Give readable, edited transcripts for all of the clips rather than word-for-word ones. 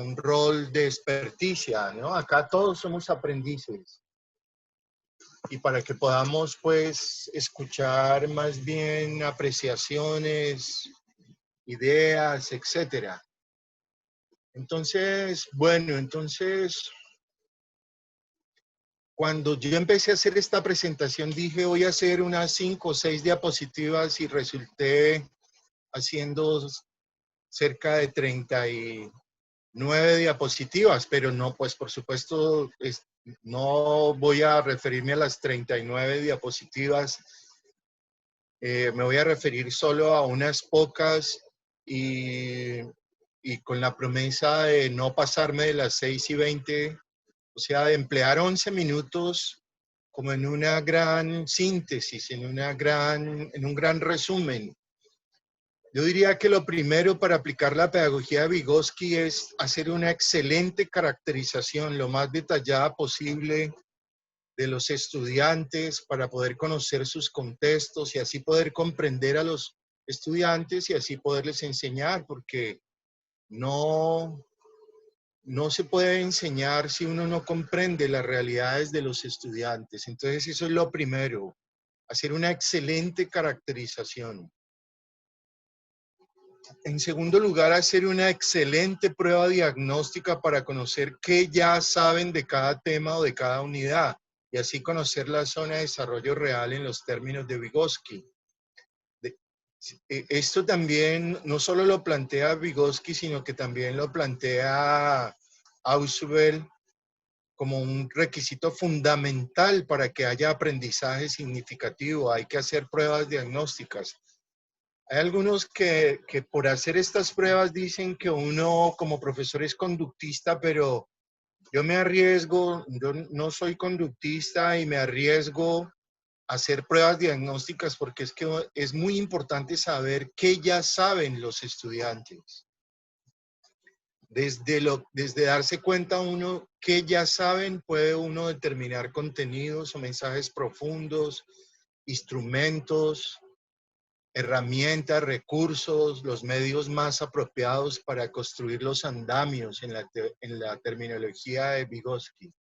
un rol de experticia, ¿no? Acá todos somos aprendices. Y para que podamos, pues, escuchar más bien apreciaciones, ideas, etcétera. Entonces, bueno, cuando yo empecé a hacer esta presentación, dije, voy a hacer unas 5 o 6 diapositivas y resulté haciendo cerca de 39 diapositivas, pero no, pues por supuesto, no voy a referirme a las 39 diapositivas, me voy a referir solo a unas pocas y, y con la promesa de no pasarme de las 6:20, o sea, de emplear 11 minutos como en una gran síntesis, en un gran resumen. Yo diría que lo primero para aplicar la pedagogía de Vygotsky es hacer una excelente caracterización, lo más detallada posible, de los estudiantes para poder conocer sus contextos y así poder comprender a los estudiantes y así poderles enseñar, porque no, no se puede enseñar si uno no comprende las realidades de los estudiantes. Entonces eso es lo primero, hacer una excelente caracterización. En segundo lugar, hacer una excelente prueba diagnóstica para conocer qué ya saben de cada tema o de cada unidad y así conocer la zona de desarrollo real en los términos de Vygotsky. Esto también no solo lo plantea Vygotsky, sino que también lo plantea Ausubel como un requisito fundamental para que haya aprendizaje significativo. Hay que hacer pruebas diagnósticas. Hay algunos que por hacer estas pruebas dicen que uno como profesor es conductista, pero yo me arriesgo, yo no soy conductista y me arriesgo a hacer pruebas diagnósticas porque es que es muy importante saber qué ya saben los estudiantes. Desde darse cuenta uno qué ya saben, puede uno determinar contenidos o mensajes profundos, instrumentos, herramientas, recursos, los medios más apropiados para construir los andamios en la terminología de Vygotsky.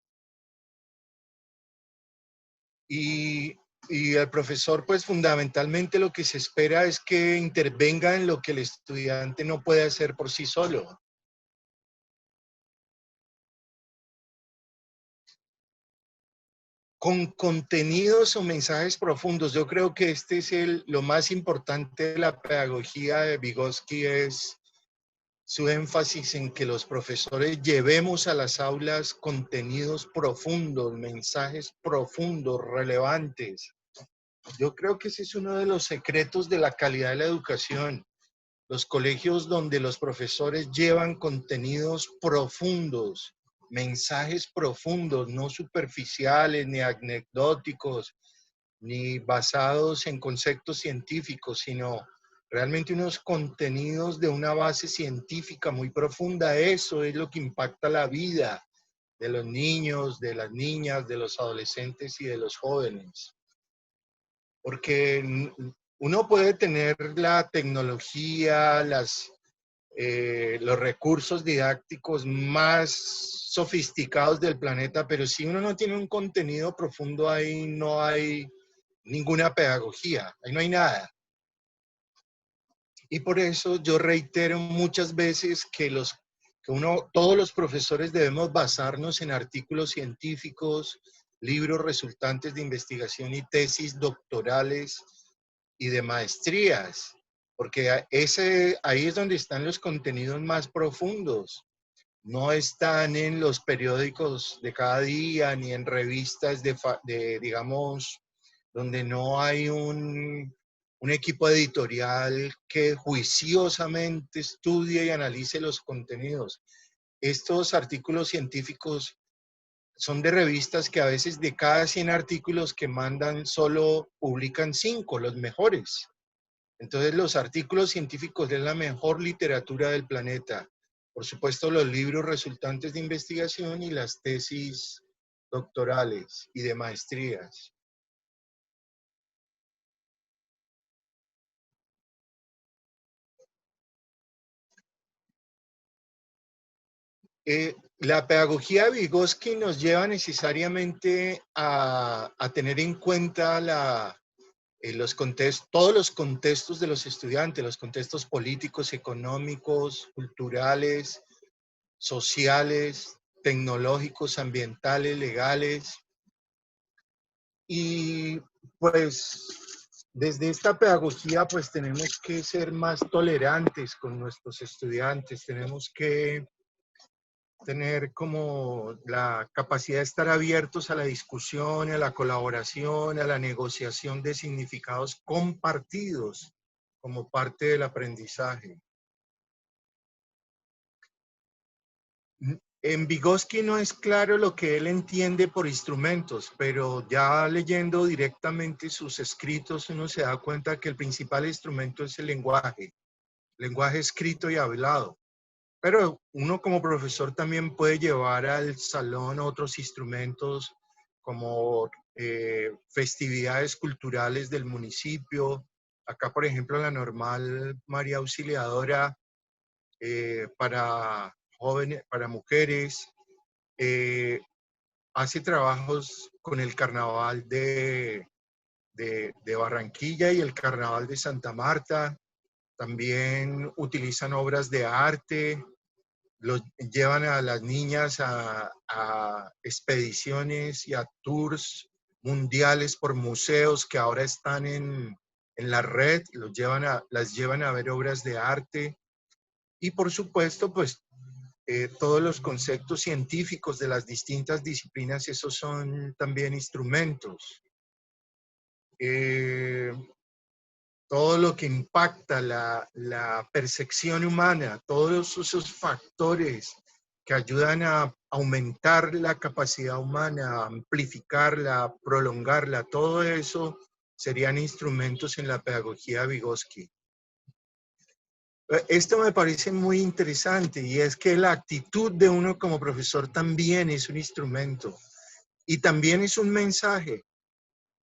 Y, y el profesor, pues fundamentalmente lo que se espera es que intervenga en lo que el estudiante no puede hacer por sí solo. Con contenidos o mensajes profundos. Yo creo que este es lo más importante de la pedagogía de Vygotsky, es su énfasis en que los profesores llevemos a las aulas contenidos profundos, mensajes profundos, relevantes. Yo creo que ese es uno de los secretos de la calidad de la educación. Los colegios donde los profesores llevan contenidos profundos, mensajes profundos, no superficiales ni anecdóticos, ni basados en conceptos científicos, sino realmente unos contenidos de una base científica muy profunda. Eso es lo que impacta la vida de los niños, de las niñas, de los adolescentes y de los jóvenes. Porque uno puede tener la tecnología, los recursos didácticos más sofisticados del planeta, pero si uno no tiene un contenido profundo, ahí no hay ninguna pedagogía, ahí no hay nada. Y por eso yo reitero muchas veces que todos los profesores debemos basarnos en artículos científicos, libros resultantes de investigación y tesis doctorales y de maestrías, porque ahí es donde están los contenidos más profundos. No están en los periódicos de cada día ni en revistas digamos, donde no hay un equipo editorial que juiciosamente estudie y analice los contenidos. Estos artículos científicos son de revistas que a veces de cada 100 artículos que mandan solo publican 5, los mejores. Entonces los artículos científicos es la mejor literatura del planeta. Por supuesto, los libros resultantes de investigación y las tesis doctorales y de maestrías. La pedagogía de Vygotsky nos lleva necesariamente a tener en cuenta todos los contextos de los estudiantes, los contextos políticos, económicos, culturales, sociales, tecnológicos, ambientales, legales. Y pues desde esta pedagogía pues tenemos que ser más tolerantes con nuestros estudiantes, tenemos que tener como la capacidad de estar abiertos a la discusión, a la colaboración, a la negociación de significados compartidos como parte del aprendizaje. En Vygotsky no es claro lo que él entiende por instrumentos, pero ya leyendo directamente sus escritos uno se da cuenta que el principal instrumento es el lenguaje escrito y hablado. Pero uno como profesor también puede llevar al salón otros instrumentos como festividades culturales del municipio. Acá, por ejemplo, la Normal María Auxiliadora para jóvenes, para mujeres, hace trabajos con el carnaval de Barranquilla y el carnaval de Santa Marta. También utilizan obras de arte, llevan a las niñas a expediciones y a tours mundiales por museos que ahora están en la red, las llevan a ver obras de arte. Y por supuesto, pues todos los conceptos científicos de las distintas disciplinas, esos son también instrumentos. Todo lo que impacta la percepción humana, todos esos factores que ayudan a aumentar la capacidad humana, a amplificarla, prolongarla, todo eso serían instrumentos en la pedagogía de Vygotsky. Esto me parece muy interesante y es que la actitud de uno como profesor también es un instrumento y también es un mensaje.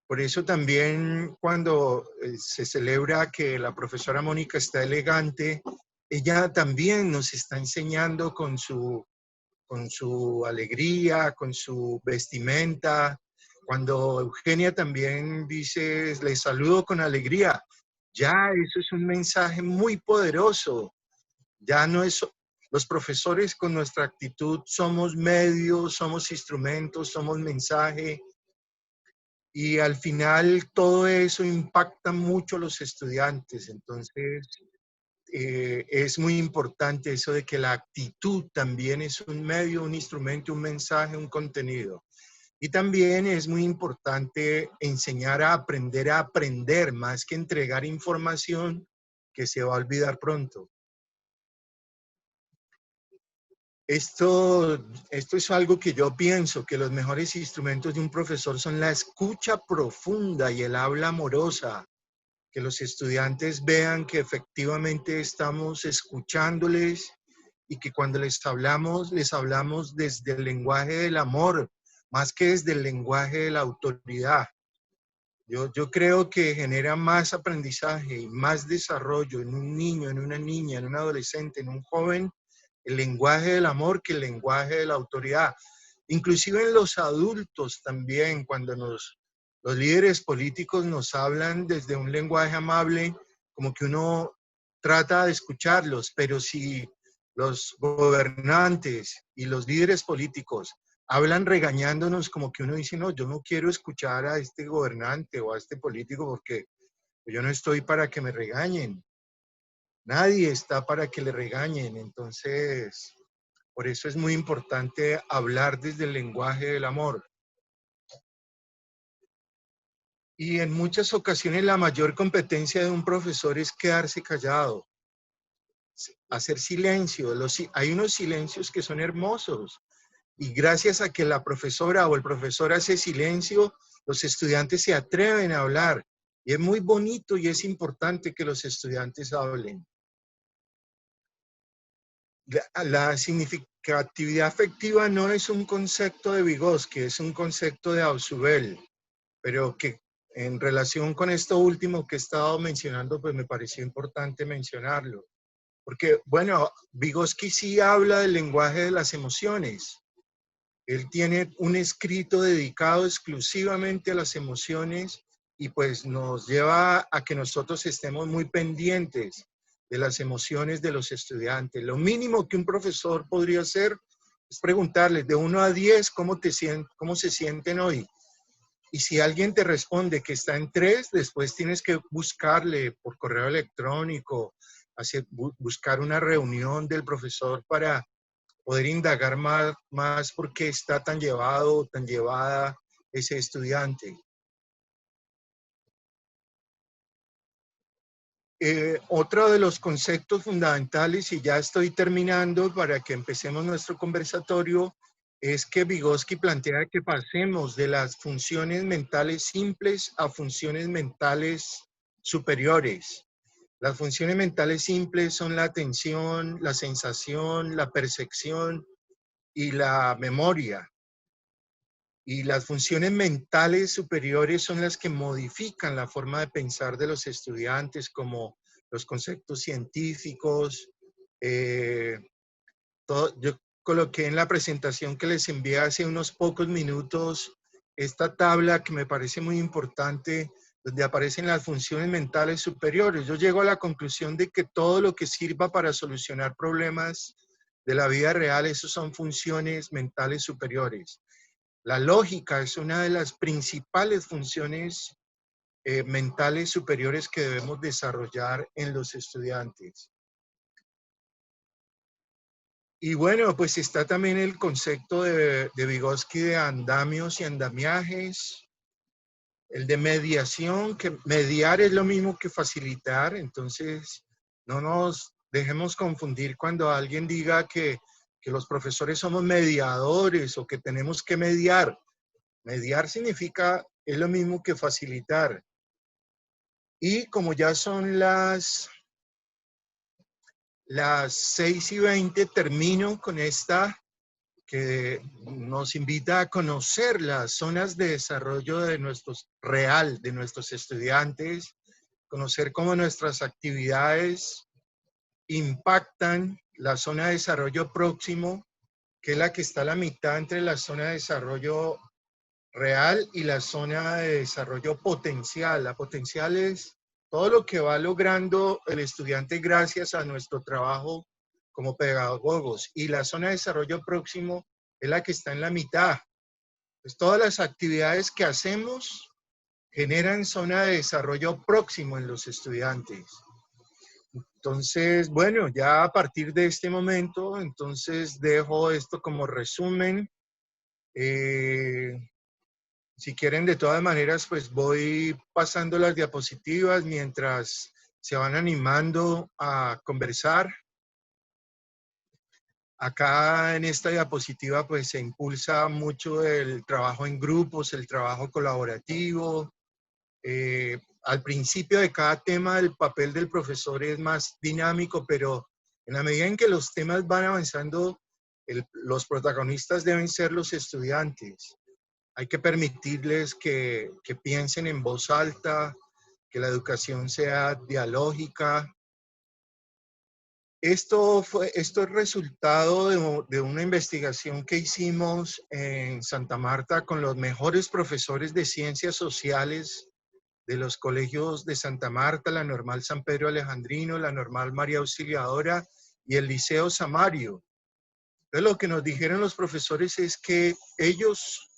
Por eso también cuando se celebra que la profesora Mónica está elegante, ella también nos está enseñando con su alegría, con su vestimenta. Cuando Eugenia también dice, le saludo con alegría, ya eso es un mensaje muy poderoso. Ya no es, los profesores con nuestra actitud somos medios, somos instrumentos, somos mensaje. Y al final todo eso impacta mucho a los estudiantes. Entonces, es muy importante eso de que la actitud también es un medio, un instrumento, un mensaje, un contenido. Y también es muy importante enseñar a aprender, más que entregar información que se va a olvidar pronto. Esto es algo que yo pienso, que los mejores instrumentos de un profesor son la escucha profunda y el habla amorosa, que los estudiantes vean que efectivamente estamos escuchándoles y que cuando les hablamos desde el lenguaje del amor, más que desde el lenguaje de la autoridad. Yo creo que genera más aprendizaje y más desarrollo en un niño, en una niña, en un adolescente, en un joven, el lenguaje del amor que el lenguaje de la autoridad. Inclusive en los adultos también, cuando los líderes políticos nos hablan desde un lenguaje amable, como que uno trata de escucharlos, pero si los gobernantes y los líderes políticos hablan regañándonos, como que uno dice, no, yo no quiero escuchar a este gobernante o a este político porque yo no estoy para que me regañen. Nadie está para que le regañen. Entonces, por eso es muy importante hablar desde el lenguaje del amor. Y en muchas ocasiones la mayor competencia de un profesor es quedarse callado, hacer silencio. Hay unos silencios que son hermosos. Y gracias a que la profesora o el profesor hace silencio, los estudiantes se atreven a hablar. Y es muy bonito y es importante que los estudiantes hablen. La significatividad afectiva no es un concepto de Vygotsky, es un concepto de Ausubel, pero que en relación con esto último que he estado mencionando, pues me pareció importante mencionarlo. Porque, bueno, Vygotsky sí habla del lenguaje de las emociones. Él tiene un escrito dedicado exclusivamente a las emociones y pues nos lleva a que nosotros estemos muy pendientes de las emociones de los estudiantes. Lo mínimo que un profesor podría hacer es preguntarles de 1 a 10 cómo se sienten hoy. Y si alguien te responde que está en 3, después tienes que buscarle por correo electrónico, buscar una reunión del profesor para poder indagar más por qué está tan llevado, tan llevada ese estudiante. Otro de los conceptos fundamentales, y ya estoy terminando para que empecemos nuestro conversatorio, es que Vygotsky plantea que pasemos de las funciones mentales simples a funciones mentales superiores. Las funciones mentales simples son la atención, la sensación, la percepción y la memoria. Y las funciones mentales superiores son las que modifican la forma de pensar de los estudiantes, como los conceptos científicos. Yo coloqué en la presentación que les envié hace unos pocos minutos esta tabla que me parece muy importante, donde aparecen las funciones mentales superiores. Yo llego a la conclusión de que todo lo que sirva para solucionar problemas de la vida real, esos son funciones mentales superiores. La lógica es una de las principales funciones mentales superiores que debemos desarrollar en los estudiantes. Y bueno, pues está también el concepto de Vygotsky de andamios y andamiajes, el de mediación, que mediar es lo mismo que facilitar, entonces no nos dejemos confundir cuando alguien diga que los profesores somos mediadores o que tenemos que mediar. Mediar significa, es lo mismo que facilitar. Y como ya son las 6:20, termino con esta que nos invita a conocer las zonas de desarrollo de de nuestros estudiantes, conocer cómo nuestras actividades impactan la zona de desarrollo próximo, que es la que está a la mitad entre la zona de desarrollo real y la zona de desarrollo potencial. La potencial es todo lo que va logrando el estudiante gracias a nuestro trabajo como pedagogos. Y la zona de desarrollo próximo es la que está en la mitad. Pues todas las actividades que hacemos generan zona de desarrollo próximo en los estudiantes. Entonces, bueno, ya a partir de este momento, entonces dejo esto como resumen. Si quieren, de todas maneras, pues voy pasando las diapositivas mientras se van animando a conversar. Acá en esta diapositiva pues se impulsa mucho el trabajo en grupos, el trabajo colaborativo. Al principio de cada tema el papel del profesor es más dinámico, pero en la medida en que los temas van avanzando, los protagonistas deben ser los estudiantes. Hay que permitirles que piensen en voz alta, que la educación sea dialógica. Esto es resultado de una investigación que hicimos en Santa Marta con los mejores profesores de ciencias sociales de los colegios de Santa Marta, la Normal San Pedro Alejandrino, la Normal María Auxiliadora y el Liceo Samario. Entonces, lo que nos dijeron los profesores es que ellos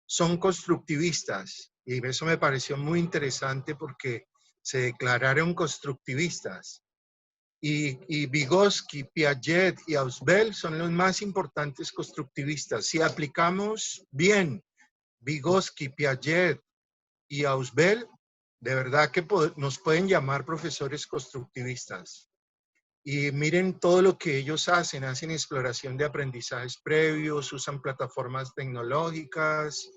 son constructivistas y eso me pareció muy interesante porque se declararon constructivistas. Y Vygotsky, Piaget y Ausubel son los más importantes constructivistas. Si aplicamos bien Vygotsky, Piaget y Ausubel, de verdad que nos pueden llamar profesores constructivistas. Y miren todo lo que ellos hacen exploración de aprendizajes previos, usan plataformas tecnológicas,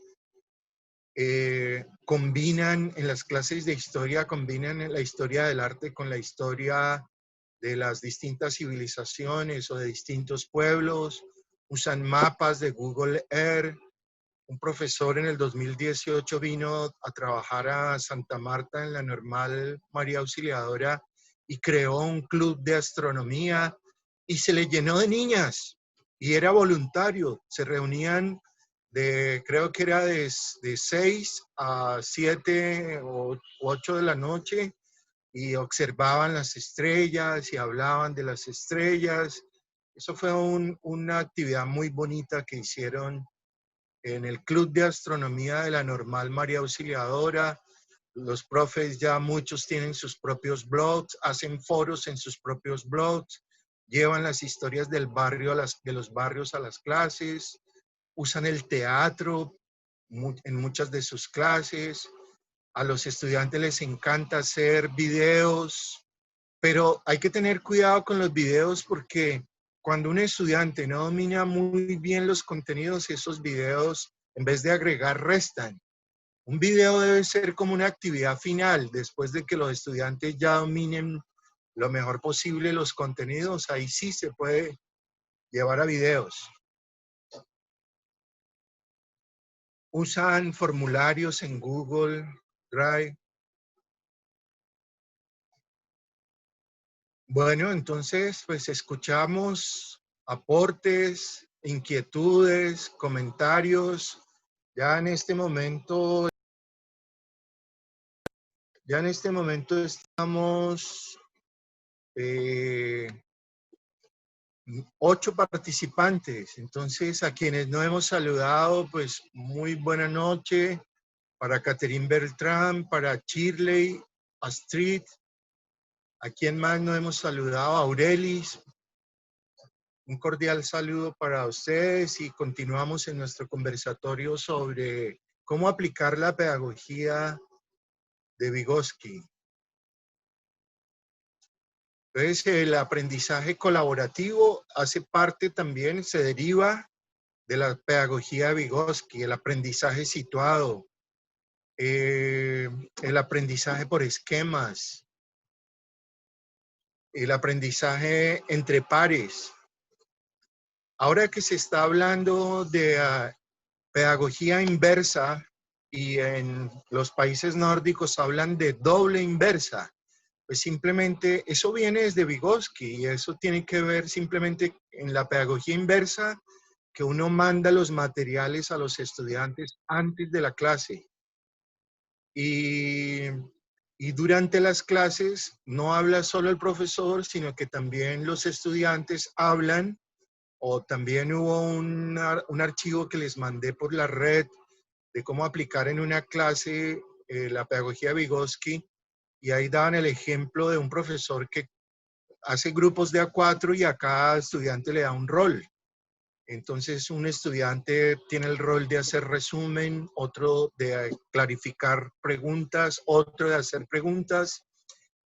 combinan en las clases de historia, combinan la historia del arte con la historia de las distintas civilizaciones o de distintos pueblos, usan mapas de Google Earth. Un profesor en el 2018 vino a trabajar a Santa Marta en la Normal María Auxiliadora y creó un club de astronomía y se le llenó de niñas y era voluntario. Se reunían creo que era de 6 a 7 o 8 de la noche y observaban las estrellas y hablaban de las estrellas. Eso fue una actividad muy bonita que hicieron en el Club de Astronomía de la Normal María Auxiliadora. Los profes ya muchos tienen sus propios blogs, hacen foros en sus propios blogs, llevan las historias del barrio de los barrios a las clases, usan el teatro en muchas de sus clases. A los estudiantes les encanta hacer videos, pero hay que tener cuidado con los videos porque cuando un estudiante no domina muy bien los contenidos, esos videos, en vez de agregar, restan. Un video debe ser como una actividad final, después de que los estudiantes ya dominen lo mejor posible los contenidos, ahí sí se puede llevar a videos. Usan formularios en Google Drive. Bueno, entonces, pues escuchamos aportes, inquietudes, comentarios. Ya en este momento, estamos 8 participantes. Entonces, a quienes no hemos saludado, pues muy buena noche para Catherine Bertrand, para Shirley, Astrid. ¿A quién más no hemos saludado? Aurelis. Un cordial saludo para ustedes y continuamos en nuestro conversatorio sobre cómo aplicar la pedagogía de Vygotsky. Entonces, el aprendizaje colaborativo hace parte también, se deriva de la pedagogía de Vygotsky, el aprendizaje situado, el aprendizaje por esquemas, el aprendizaje entre pares. Ahora que se está hablando de pedagogía inversa y en los países nórdicos hablan de doble inversa, pues simplemente eso viene desde Vygotsky y eso tiene que ver simplemente en la pedagogía inversa, que uno manda los materiales a los estudiantes antes de la clase. Y, y durante las clases no habla solo el profesor, sino que también los estudiantes hablan, o también hubo un archivo que les mandé por la red de cómo aplicar en una clase la pedagogía de Vygotsky, y ahí daban el ejemplo de un profesor que hace grupos de A4 y a cada estudiante le da un rol. Entonces, un estudiante tiene el rol de hacer resumen, otro de clarificar preguntas, otro de hacer preguntas.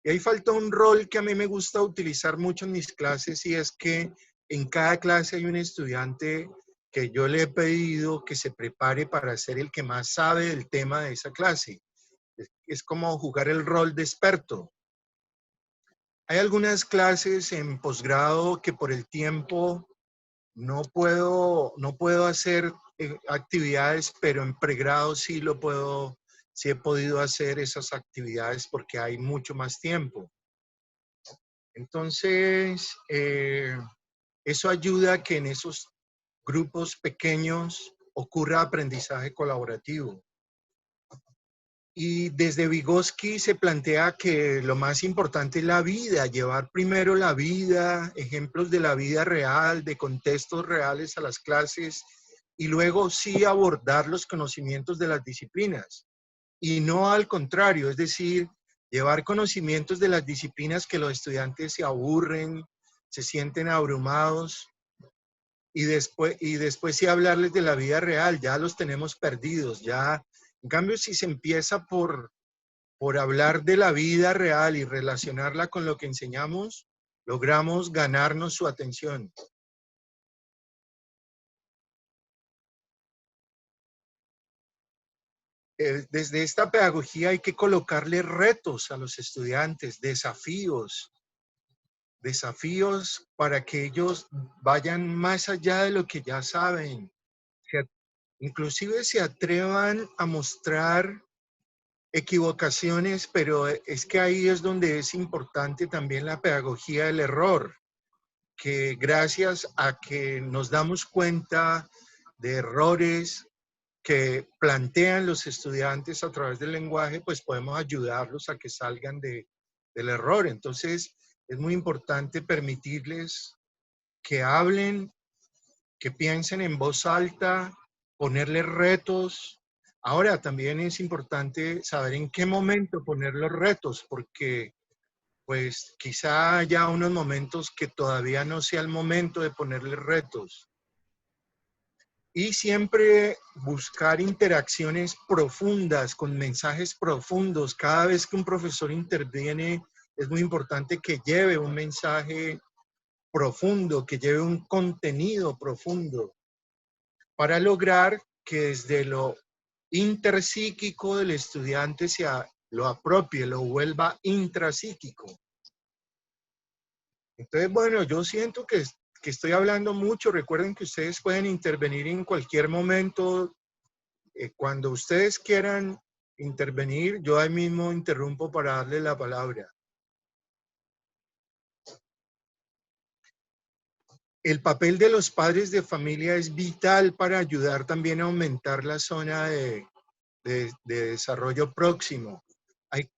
Y ahí falta un rol que a mí me gusta utilizar mucho en mis clases, y es que en cada clase hay un estudiante que yo le he pedido que se prepare para ser el que más sabe del tema de esa clase. Es como jugar el rol de experto. Hay algunas clases en posgrado que por el tiempo no puedo hacer actividades, pero en pregrado sí sí he podido hacer esas actividades porque hay mucho más tiempo. Entonces, eso ayuda a que en esos grupos pequeños ocurra aprendizaje colaborativo. Y desde Vygotsky se plantea que lo más importante es la vida, llevar primero la vida, ejemplos de la vida real, de contextos reales a las clases, y luego sí abordar los conocimientos de las disciplinas. Y no al contrario, es decir, llevar conocimientos de las disciplinas que los estudiantes se aburren, se sienten abrumados, y después sí hablarles de la vida real, ya los tenemos perdidos, ya. En cambio, si se empieza por hablar de la vida real y relacionarla con lo que enseñamos, logramos ganarnos su atención. Desde esta pedagogía hay que colocarle retos a los estudiantes, desafíos para que ellos vayan más allá de lo que ya saben, inclusive se atrevan a mostrar equivocaciones, pero es que ahí es donde es importante también la pedagogía del error, que gracias a que nos damos cuenta de errores que plantean los estudiantes a través del lenguaje, pues podemos ayudarlos a que salgan del error. Entonces, es muy importante permitirles que hablen, que piensen en voz alta, ponerles retos. Ahora, también es importante saber en qué momento poner los retos, porque pues quizá haya unos momentos que todavía no sea el momento de ponerles retos. Y siempre buscar interacciones profundas, con mensajes profundos. Cada vez que un profesor interviene, es muy importante que lleve un mensaje profundo, que lleve un contenido profundo, para lograr que desde lo interpsíquico del estudiante lo apropie, lo vuelva intrapsíquico. Entonces, bueno, yo siento que estoy hablando mucho. Recuerden que ustedes pueden intervenir en cualquier momento. Cuando ustedes quieran intervenir, yo ahí mismo interrumpo para darle la palabra. El papel de los padres de familia es vital para ayudar también a aumentar la zona de desarrollo próximo.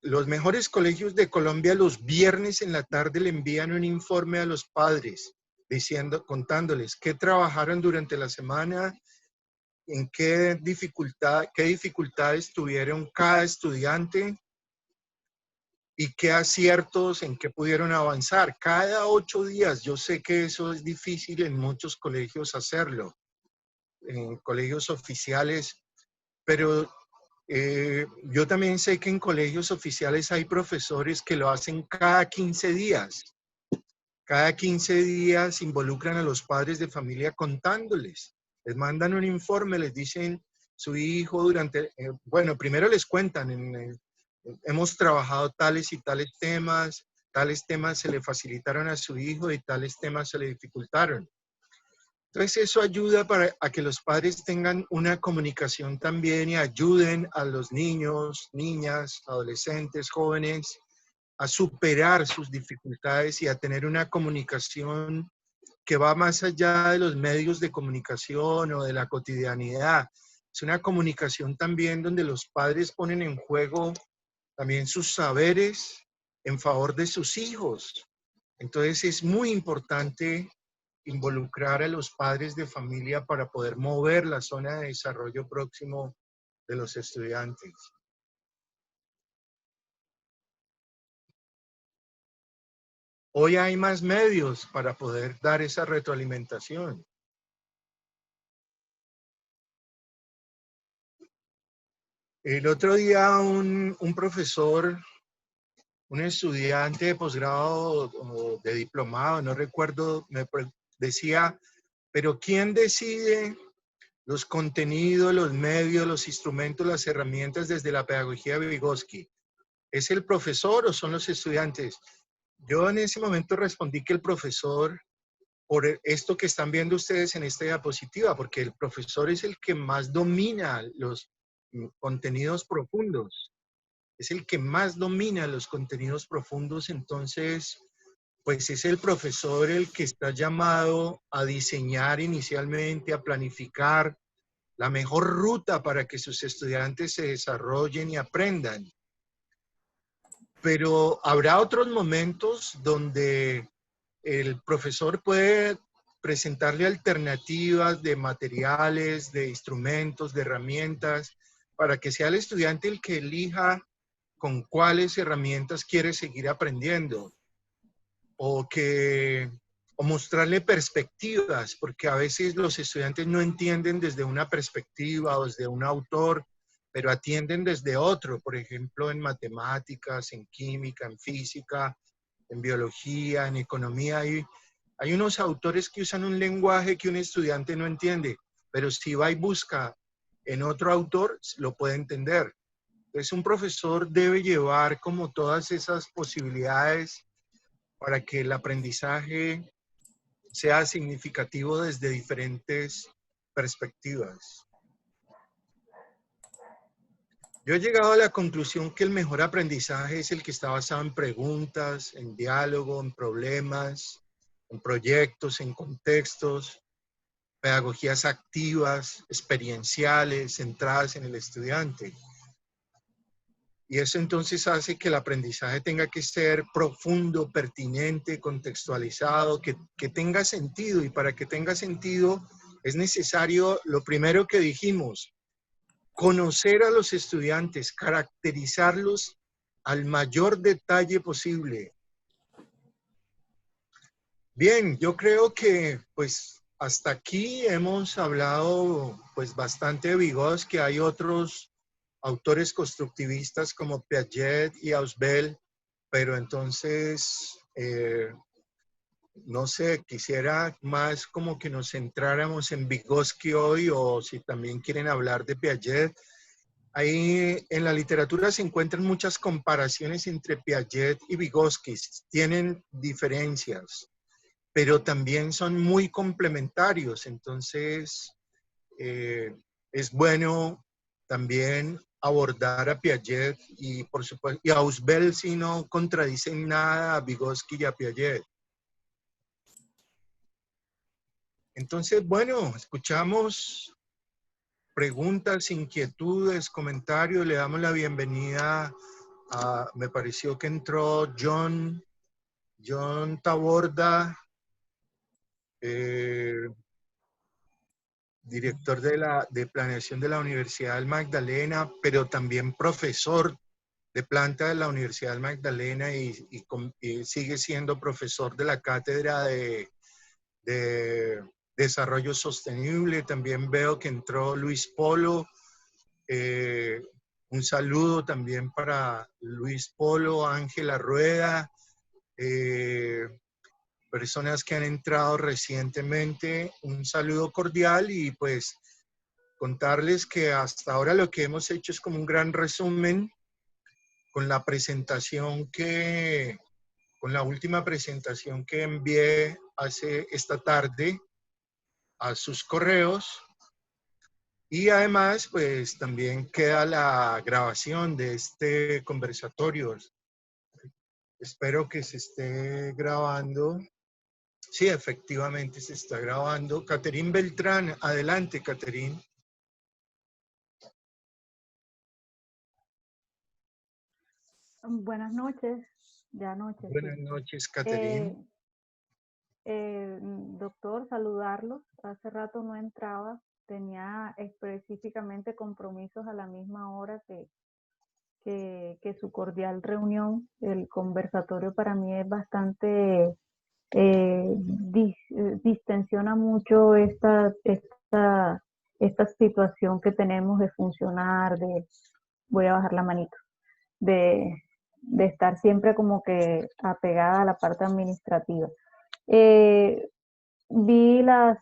Los mejores colegios de Colombia los viernes en la tarde le envían un informe a los padres contándoles qué trabajaron durante la semana, en qué dificultades tuvieron cada estudiante y qué aciertos, en qué pudieron avanzar. Cada 8 días, yo sé que eso es difícil en muchos colegios hacerlo, en colegios oficiales, pero yo también sé que en colegios oficiales hay profesores que lo hacen cada 15 días. Cada 15 días involucran a los padres de familia contándoles. Les mandan un informe, les dicen su hijo bueno, primero les cuentan, hemos trabajado tales y tales temas se le facilitaron a su hijo y tales temas se le dificultaron. Entonces eso ayuda a que los padres tengan una comunicación también y ayuden a los niños, niñas, adolescentes, jóvenes a superar sus dificultades y a tener una comunicación que va más allá de los medios de comunicación o de la cotidianidad. Es una comunicación también donde los padres ponen en juego también sus saberes en favor de sus hijos. Entonces es muy importante involucrar a los padres de familia para poder mover la zona de desarrollo próximo de los estudiantes. Hoy hay más medios para poder dar esa retroalimentación. El otro día un profesor, un estudiante de posgrado o de diplomado, no recuerdo, decía, pero ¿quién decide los contenidos, los medios, los instrumentos, las herramientas desde la pedagogía de Vygotsky? ¿Es el profesor o son los estudiantes? Yo en ese momento respondí que el profesor, por esto que están viendo ustedes en esta diapositiva, porque el profesor es el que más domina los contenidos profundos, es el que más domina los contenidos profundos, entonces, pues es el profesor el que está llamado a diseñar inicialmente, a planificar la mejor ruta para que sus estudiantes se desarrollen y aprendan. Pero habrá otros momentos donde el profesor puede presentarle alternativas de materiales, de instrumentos, de herramientas, para que sea el estudiante el que elija con cuáles herramientas quiere seguir aprendiendo o mostrarle perspectivas, porque a veces los estudiantes no entienden desde una perspectiva o desde un autor, pero atienden desde otro, por ejemplo, en matemáticas, en química, en física, en biología, en economía. Hay unos autores que usan un lenguaje que un estudiante no entiende, pero si va y busca en otro autor, lo puede entender. Entonces, un profesor debe llevar como todas esas posibilidades para que el aprendizaje sea significativo desde diferentes perspectivas. Yo he llegado a la conclusión que el mejor aprendizaje es el que está basado en preguntas, en diálogo, en problemas, en proyectos, en contextos, pedagogías activas, experienciales, centradas en el estudiante. Y eso entonces hace que el aprendizaje tenga que ser profundo, pertinente, contextualizado, que tenga sentido. Y para que tenga sentido es necesario, lo primero que dijimos, conocer a los estudiantes, caracterizarlos al mayor detalle posible. Bien, yo creo que pues hasta aquí hemos hablado pues bastante de Vygotsky. Hay otros autores constructivistas como Piaget y Ausubel, pero entonces, no sé, quisiera más como que nos centráramos en Vygotsky hoy, o si también quieren hablar de Piaget. Ahí en la literatura se encuentran muchas comparaciones entre Piaget y Vygotsky. Tienen diferencias, pero también son muy complementarios. Entonces, es bueno también abordar a Piaget y, por supuesto, y a Ausubel, si no contradicen nada a Vygotsky y a Piaget. Entonces, bueno, escuchamos preguntas, inquietudes, comentarios. Le damos la bienvenida a, me pareció que entró John Taborda, director de planeación de la Universidad del Magdalena, pero también profesor de planta de la Universidad del Magdalena y sigue siendo profesor de la cátedra de desarrollo sostenible. También veo que entró Luis Polo. Un saludo también para Luis Polo, Ángela Rueda, personas que han entrado recientemente. Un saludo cordial y pues contarles que hasta ahora lo que hemos hecho es como un gran resumen con la presentación con la última presentación que envié esta tarde a sus correos. Y además, pues también queda la grabación de este conversatorio. Espero que se esté grabando. Sí, efectivamente se está grabando. Caterín Beltrán, adelante, Caterín. Buenas noches, ya noches. Buenas Sí. noches, Caterín. Doctor, saludarlos. Hace rato no entraba, tenía específicamente compromisos a la misma hora que su cordial reunión. El conversatorio para mí es bastante, distensiona mucho esta situación que tenemos de funcionar, voy a bajar la manito, de, de estar siempre como que apegada a la parte administrativa. Vi las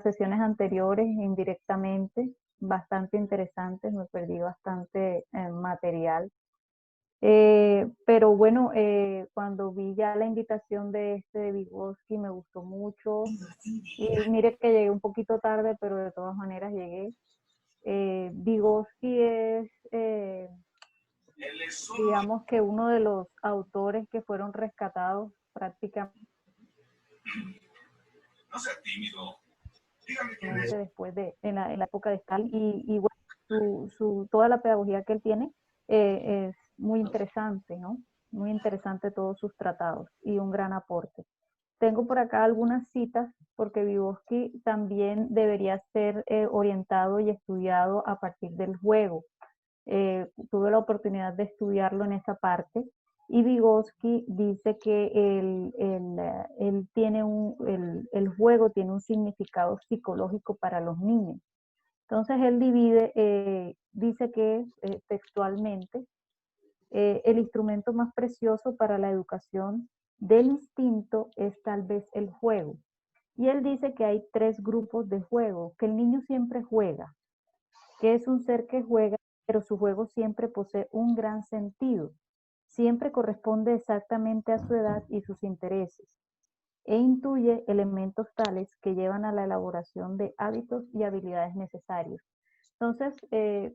sesiones anteriores indirectamente, bastante interesantes, me perdí bastante material. Pero bueno, cuando vi ya la invitación de Vygotsky me gustó mucho. Y mire que llegué un poquito tarde, pero de todas maneras llegué. Vygotsky es, digamos que uno de los autores que fueron rescatados prácticamente después en la época de Stalin. Y bueno, toda la pedagogía que él tiene es muy interesante, ¿no? Muy interesante todos sus tratados y un gran aporte. Tengo por acá algunas citas porque Vygotsky también debería ser orientado y estudiado a partir del juego. Tuve la oportunidad de estudiarlo en esa parte y Vygotsky dice que el juego tiene un significado psicológico para los niños. Entonces él dice que textualmente, el instrumento más precioso para la educación del instinto es tal vez el juego. Y él dice que hay 3 grupos de juego, que el niño siempre juega, que es un ser que juega, pero su juego siempre posee un gran sentido, siempre corresponde exactamente a su edad y sus intereses, e intuye elementos tales que llevan a la elaboración de hábitos y habilidades necesarios. Entonces,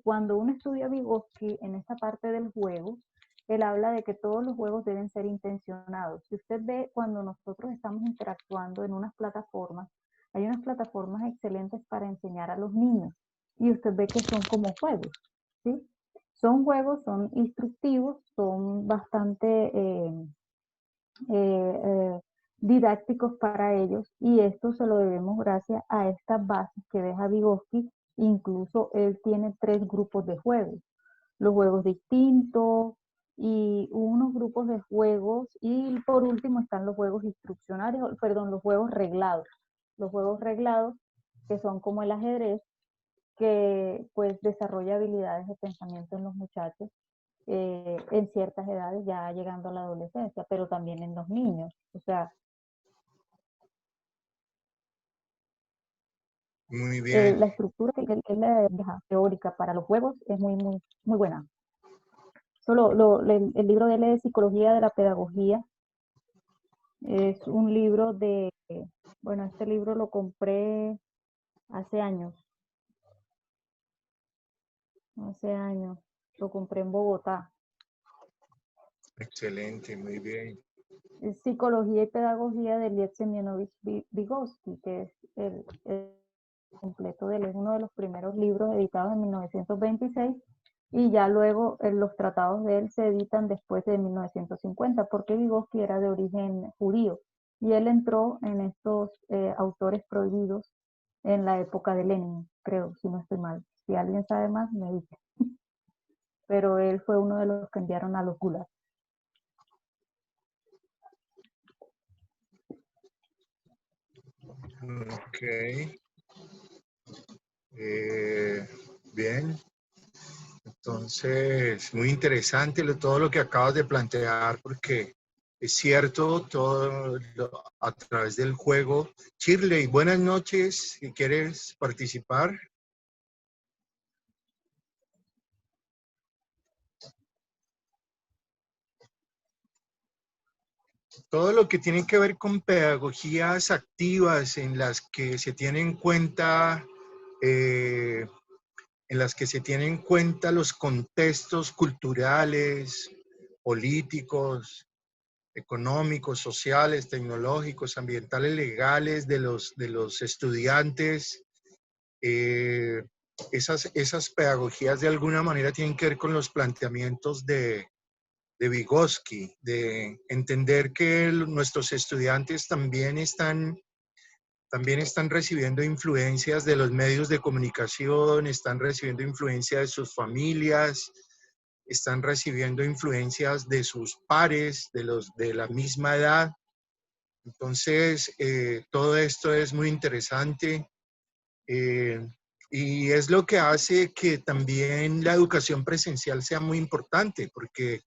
cuando uno estudia Vygotsky en esta parte del juego, él habla de que todos los juegos deben ser intencionados. Si usted ve cuando nosotros estamos interactuando en unas plataformas, hay unas plataformas excelentes para enseñar a los niños y usted ve que son como juegos, ¿sí? Son juegos, son instructivos, son bastante didácticos para ellos y esto se lo debemos gracias a estas bases que deja Vygotsky. Incluso él tiene 3 grupos de juegos, los juegos distintos y unos grupos de juegos y por último están los juegos instruccionales, perdón, los juegos reglados. Los juegos reglados que son como el ajedrez, que pues desarrolla habilidades de pensamiento en los muchachos en ciertas edades, ya llegando a la adolescencia, pero también en los niños. O sea, Muy bien. la estructura que él deja teórica para los juegos es muy buena. El libro de él es Psicología de la Pedagogía. Es un libro de, bueno, este libro lo compré hace años. Lo compré en Bogotá. Excelente, muy bien. Es Psicología y Pedagogía de Liev Semyonovich Vygotsky, que es el completo de él. Es uno de los primeros libros editados en 1926 y ya luego los tratados de él se editan después de 1950, porque Vygotsky era de origen judío y él entró en estos autores prohibidos en la época de Lenin, creo, si no estoy mal. Si alguien sabe más, me dice. Pero él fue uno de los que enviaron a los gulags. Ok. Bien. Entonces, muy interesante todo lo que acabas de plantear, porque es cierto, a través del juego. Shirley, buenas noches, si quieres participar. Todo lo que tiene que ver con pedagogías activas en las que se tienen en cuenta los contextos culturales, políticos, económicos, sociales, tecnológicos, ambientales, legales de los estudiantes. Esas pedagogías de alguna manera tienen que ver con los planteamientos de Vygotsky, de entender que nuestros estudiantes también están recibiendo influencias de los medios de comunicación, están recibiendo influencia de sus familias, están recibiendo influencias de sus pares, de la misma edad. Entonces, todo esto es muy interesante y es lo que hace que también la educación presencial sea muy importante, porque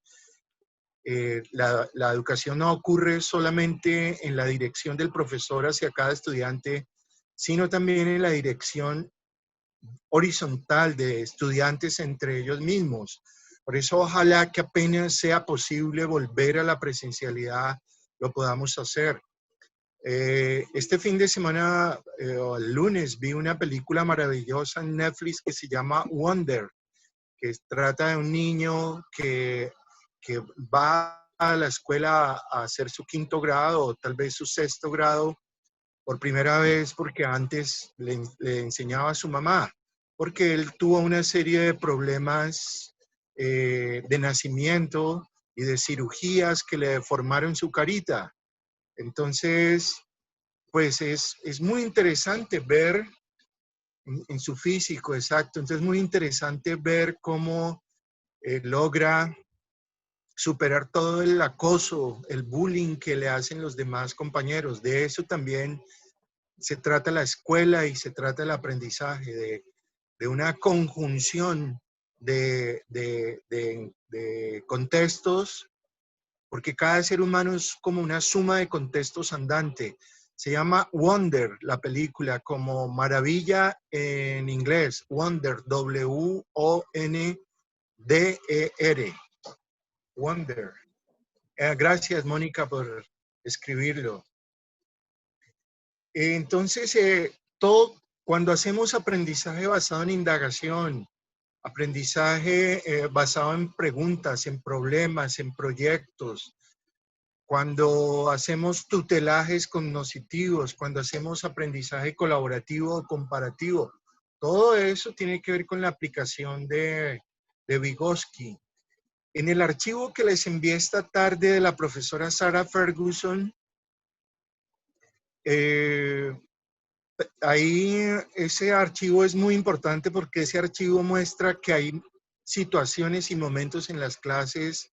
la educación no ocurre solamente en la dirección del profesor hacia cada estudiante, sino también en la dirección horizontal de estudiantes entre ellos mismos. Por eso ojalá que apenas sea posible volver a la presencialidad, lo podamos hacer. Este fin de semana, o el lunes, vi una película maravillosa en Netflix que se llama Wonder, que trata de un niño que va a la escuela a hacer su 5º grado o tal vez su 6º grado por primera vez porque antes le enseñaba a su mamá, porque él tuvo una serie de problemas de nacimiento y de cirugías que le deformaron su carita. Entonces, pues es muy interesante ver en su físico, exacto. Entonces, es muy interesante ver cómo logra superar todo el acoso, el bullying que le hacen los demás compañeros. De eso también se trata la escuela y se trata el aprendizaje, de una conjunción de contextos, porque cada ser humano es como una suma de contextos andante. Se llama Wonder, la película, como maravilla en inglés, Wonder, W-O-N-D-E-R, Wonder. Gracias, Mónica, por escribirlo. Entonces, Cuando hacemos aprendizaje basado en indagación, aprendizaje basado en preguntas, en problemas, en proyectos, cuando hacemos tutelajes cognitivos, cuando hacemos aprendizaje colaborativo o comparativo, todo eso tiene que ver con la aplicación de Vygotsky. En el archivo que les envié esta tarde de la profesora Sarah Ferguson, ahí ese archivo es muy importante porque ese archivo muestra que hay situaciones y momentos en las clases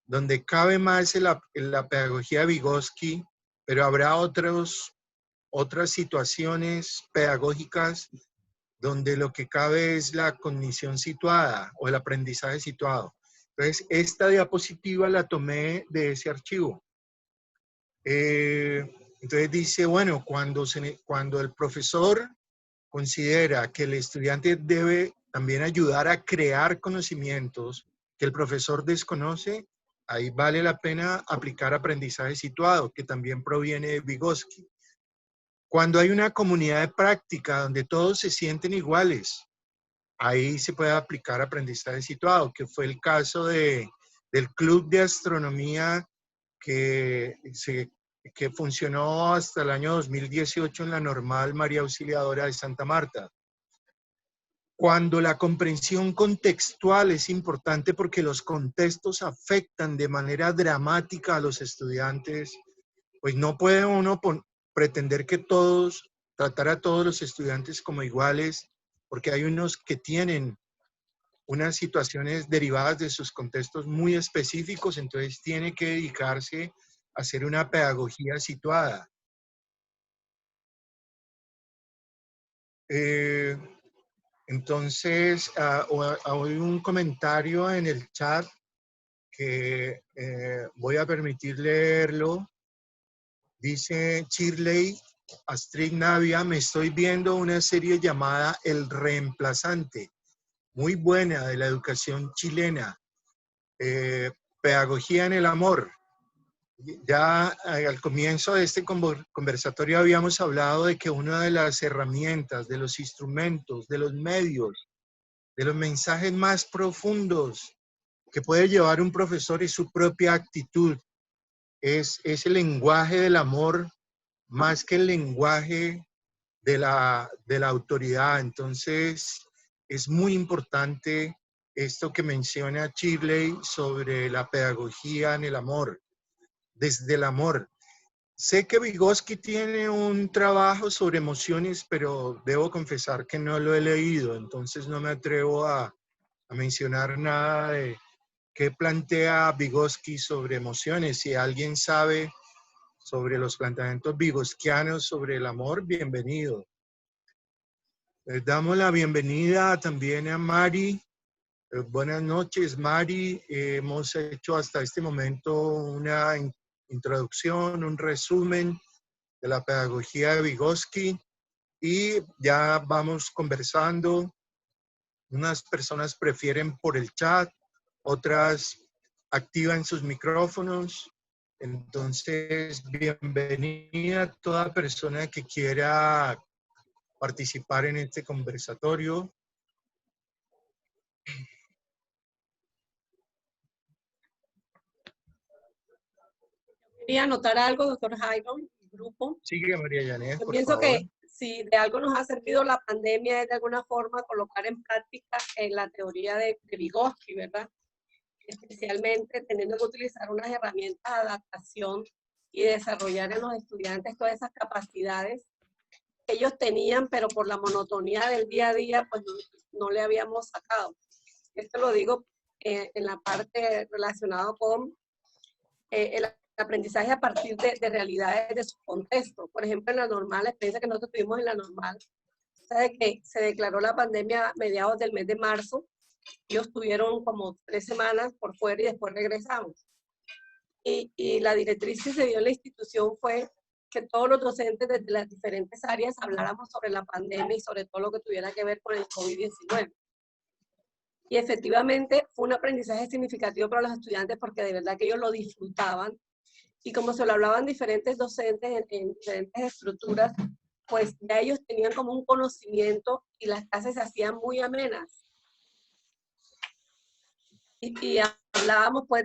donde cabe más la pedagogía de Vygotsky, pero habrá otras situaciones pedagógicas donde lo que cabe es la cognición situada o el aprendizaje situado. Entonces, esta diapositiva la tomé de ese archivo. Entonces dice, bueno, cuando el profesor considera que el estudiante debe también ayudar a crear conocimientos que el profesor desconoce, ahí vale la pena aplicar aprendizaje situado, que también proviene de Vygotsky. Cuando hay una comunidad de práctica donde todos se sienten iguales, ahí se puede aplicar aprendizaje situado, que fue el caso del Club de Astronomía que funcionó hasta el año 2018 en la Normal María Auxiliadora de Santa Marta. Cuando la comprensión contextual es importante porque los contextos afectan de manera dramática a los estudiantes, pues no puede uno pretender que tratar a todos los estudiantes como iguales, porque hay unos que tienen unas situaciones derivadas de sus contextos muy específicos, entonces tiene que dedicarse a hacer una pedagogía situada. Entonces, hay un comentario en el chat que voy a permitir leerlo. Dice Shirley Astrid Navia, me estoy viendo una serie llamada El Reemplazante, muy buena, de la educación chilena. Pedagogía en el amor. Ya al comienzo de este conversatorio habíamos hablado de que una de las herramientas, de los instrumentos, de los medios, de los mensajes más profundos que puede llevar un profesor es su propia actitud. Es el lenguaje del amor más que el lenguaje de la autoridad. Entonces, es muy importante esto que menciona Shirley sobre la pedagogía en el amor, desde el amor. Sé que Vygotsky tiene un trabajo sobre emociones, pero debo confesar que no lo he leído, entonces no me atrevo a mencionar nada de qué plantea Vygotsky sobre emociones. Si alguien sabe sobre los planteamientos vygotskianos sobre el amor, bienvenido. Les damos la bienvenida también a Mari. Buenas noches, Mari. Hemos hecho hasta este momento una introducción, un resumen de la pedagogía de Vygotsky y ya vamos conversando. Unas personas prefieren por el chat, otras activan sus micrófonos. Entonces, bienvenida a toda persona que quiera participar en este conversatorio. Quería anotar algo, doctor Jairo, grupo. Sigue, María Yanet, Yo por pienso favor. que si de algo nos ha servido la pandemia es de alguna forma colocar en práctica la teoría de Vygotsky, ¿verdad? Especialmente teniendo que utilizar unas herramientas de adaptación y desarrollar en los estudiantes todas esas capacidades que ellos tenían, pero por la monotonía del día a día, pues no le habíamos sacado. Esto lo digo en la parte relacionada con el aprendizaje a partir de realidades de su contexto. Por ejemplo, en la normal, la experiencia que nosotros tuvimos en la normal, sabe que se declaró la pandemia a mediados del mes de marzo. Ellos tuvieron como 3 semanas por fuera y después regresamos. Y la directriz que se dio en la institución fue que todos los docentes desde las diferentes áreas habláramos sobre la pandemia y sobre todo lo que tuviera que ver con el COVID-19. Y efectivamente fue un aprendizaje significativo para los estudiantes porque de verdad que ellos lo disfrutaban. Y como se lo hablaban diferentes docentes en diferentes estructuras, pues ya ellos tenían como un conocimiento y las clases se hacían muy amenas. Y hablábamos pues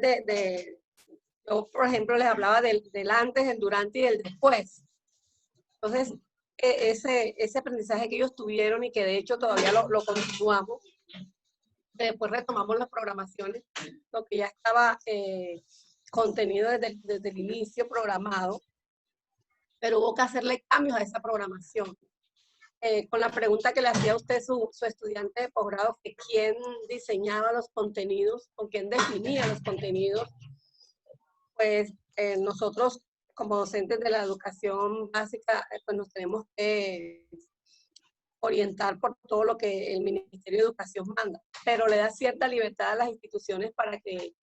yo por ejemplo les hablaba del antes, del durante y del después. Entonces, ese aprendizaje que ellos tuvieron y que de hecho todavía lo continuamos, después retomamos las programaciones, lo que ya estaba contenido desde el inicio programado, pero hubo que hacerle cambios a esa programación. Con la pregunta que le hacía a usted su estudiante de posgrado, que quién diseñaba los contenidos o quién definía los contenidos, pues nosotros como docentes de la educación básica, pues nos tenemos que orientar por todo lo que el Ministerio de Educación manda, pero le da cierta libertad a las instituciones para que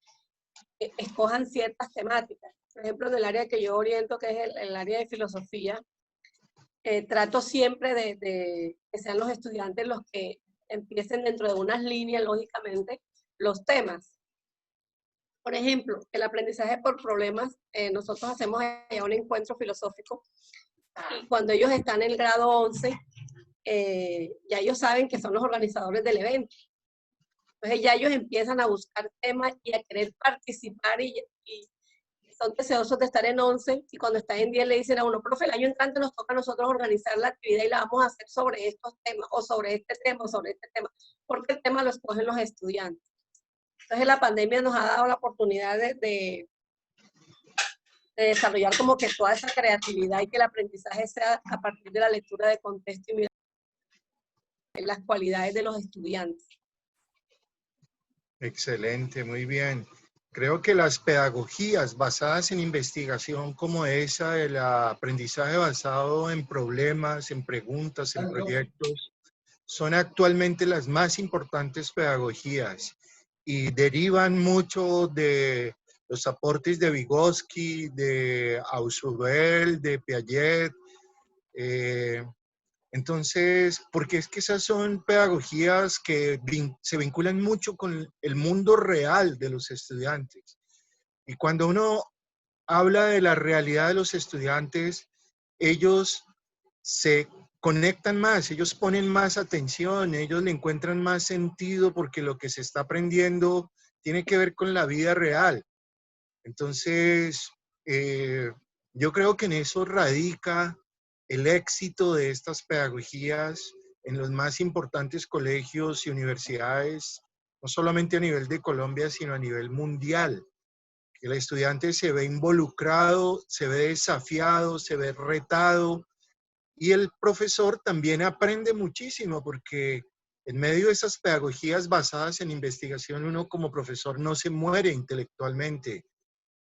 escojan ciertas temáticas. Por ejemplo, en el área que yo oriento, que es el área de filosofía, trato siempre de que sean los estudiantes los que empiecen dentro de unas líneas, lógicamente, los temas. Por ejemplo, el aprendizaje por problemas, nosotros hacemos allá un encuentro filosófico y cuando ellos están en el grado 11, ya ellos saben que son los organizadores del evento. Entonces ya ellos empiezan a buscar temas y a querer participar y son deseosos de estar en 11 y cuando están en 10 le dicen a uno, profe, el año entrante nos toca a nosotros organizar la actividad y la vamos a hacer sobre estos temas o sobre este tema o sobre este tema, porque el tema lo escogen los estudiantes. Entonces la pandemia nos ha dado la oportunidad de desarrollar como que toda esa creatividad y que el aprendizaje sea a partir de la lectura de contexto y mirar las cualidades de los estudiantes. Excelente, muy bien. Creo que las pedagogías basadas en investigación como esa, el aprendizaje basado en problemas, en preguntas, en proyectos, son actualmente las más importantes pedagogías y derivan mucho de los aportes de Vygotsky, de Ausubel, de Piaget. Entonces, porque es que esas son pedagogías que se vinculan mucho con el mundo real de los estudiantes. Y cuando uno habla de la realidad de los estudiantes, ellos se conectan más, ellos ponen más atención, ellos le encuentran más sentido porque lo que se está aprendiendo tiene que ver con la vida real. Entonces, yo creo que en eso radica el éxito de estas pedagogías en los más importantes colegios y universidades, no solamente a nivel de Colombia, sino a nivel mundial. El estudiante se ve involucrado, se ve desafiado, se ve retado, y el profesor también aprende muchísimo porque en medio de esas pedagogías basadas en investigación, uno como profesor no se muere intelectualmente,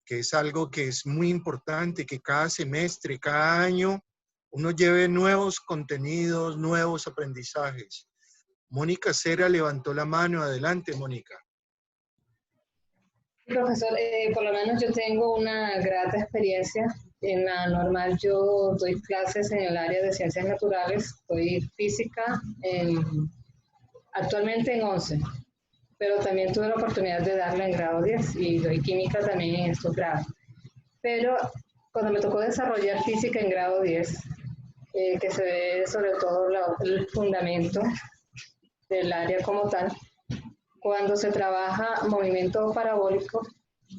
que es algo que es muy importante, que cada semestre, cada año, uno lleve nuevos contenidos, nuevos aprendizajes. Mónica Cera levantó la mano. Adelante, Mónica. Profesor, por lo menos yo tengo una grata experiencia. En la normal yo doy clases en el área de ciencias naturales, doy física actualmente en 11, pero también tuve la oportunidad de darla en grado 10 y doy química también en estos grados. Pero cuando me tocó desarrollar física en grado 10, que se ve sobre todo el fundamento del área como tal, cuando se trabaja movimiento parabólico,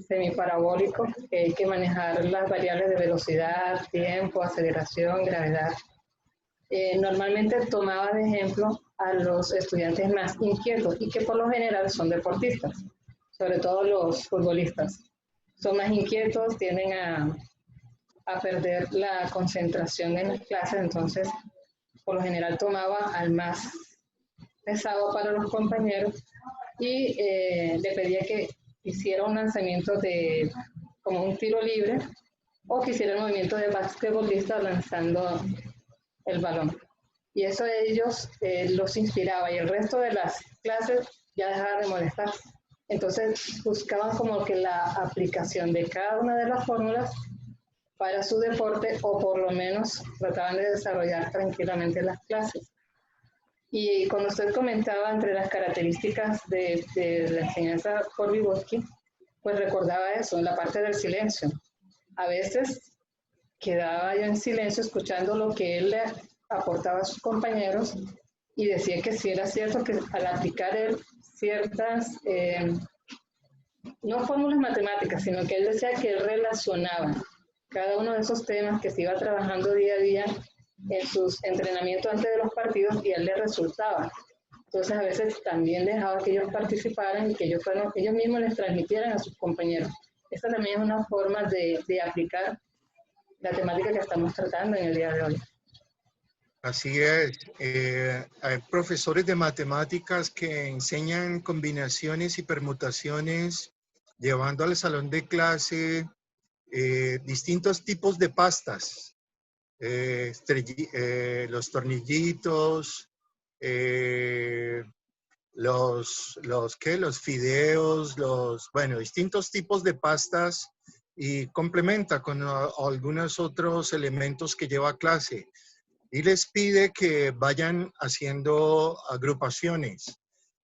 semiparabólico, que hay que manejar las variables de velocidad, tiempo, aceleración, gravedad. Normalmente tomaba de ejemplo a los estudiantes más inquietos y que por lo general son deportistas, sobre todo los futbolistas. Son más inquietos, tienden a perder la concentración en las clases, entonces por lo general tomaba al más pesado para los compañeros y le pedía que hiciera un lanzamiento como un tiro libre o que hiciera el movimiento de basquetbolista lanzando el balón. Y eso a ellos los inspiraba y el resto de las clases ya dejaba de molestar. Entonces buscaban como que la aplicación de cada una de las fórmulas para su deporte o por lo menos trataban de desarrollar tranquilamente las clases. Y cuando usted comentaba entre las características de la enseñanza por Vygotsky, pues recordaba eso, la parte del silencio. A veces quedaba yo en silencio escuchando lo que él aportaba a sus compañeros y decía que sí era cierto que al aplicar él ciertas, no fórmulas matemáticas, sino que él decía que él relacionaba cada uno de esos temas que se iba trabajando día a día en sus entrenamientos antes de los partidos y a él le resultaba. Entonces a veces también dejaba que ellos participaran y que ellos mismos les transmitieran a sus compañeros. Esta también es una forma de aplicar la temática que estamos tratando en el día de hoy. Así es. Hay profesores de matemáticas que enseñan combinaciones y permutaciones, llevando al salón de clase distintos tipos de pastas. Los tornillitos, los fideos, bueno, distintos tipos de pastas, y complementa con algunos otros elementos que lleva a clase. Y les pide que vayan haciendo agrupaciones.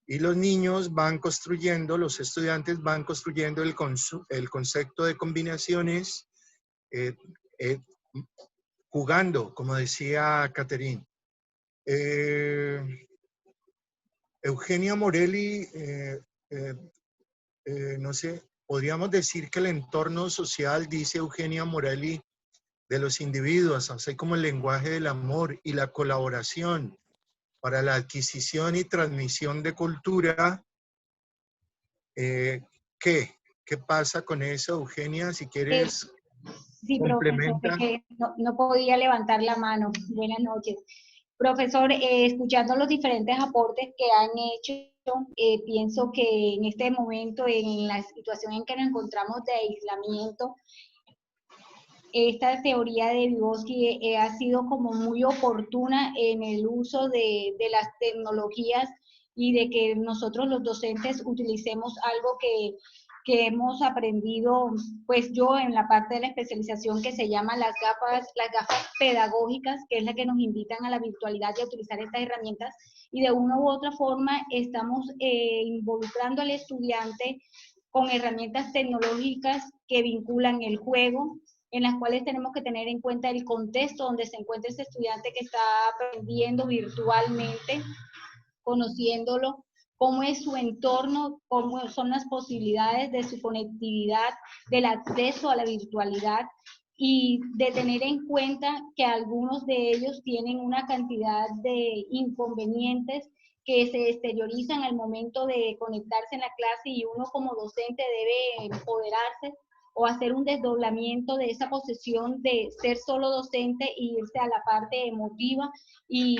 Y los niños van construyendo, los estudiantes van construyendo el concepto de combinaciones, jugando, como decía Catherine. Eugenia Morelli, no sé, podríamos decir que el entorno social, dice Eugenia Morelli, de los individuos, así como el lenguaje del amor y la colaboración para la adquisición y transmisión de cultura. ¿Qué pasa con eso, Eugenia? Si quieres, sí, complementa. profesor, no podía levantar la mano. Buenas noches. Profesor, escuchando los diferentes aportes que han hecho, pienso que en este momento, en la situación en que nos encontramos de aislamiento, esta teoría de Vygotsky ha sido como muy oportuna en el uso de las tecnologías y de que nosotros los docentes utilicemos algo que hemos aprendido, pues yo en la parte de la especialización que se llama las gafas pedagógicas, que es la que nos invitan a la virtualidad y a utilizar estas herramientas, y de una u otra forma estamos involucrando al estudiante con herramientas tecnológicas que vinculan el juego, en las cuales tenemos que tener en cuenta el contexto donde se encuentra ese estudiante que está aprendiendo virtualmente, conociéndolo, cómo es su entorno, cómo son las posibilidades de su conectividad, del acceso a la virtualidad, y de tener en cuenta que algunos de ellos tienen una cantidad de inconvenientes que se exteriorizan al momento de conectarse en la clase, y uno como docente debe empoderarse o hacer un desdoblamiento de esa posesión de ser solo docente e irse a la parte emotiva y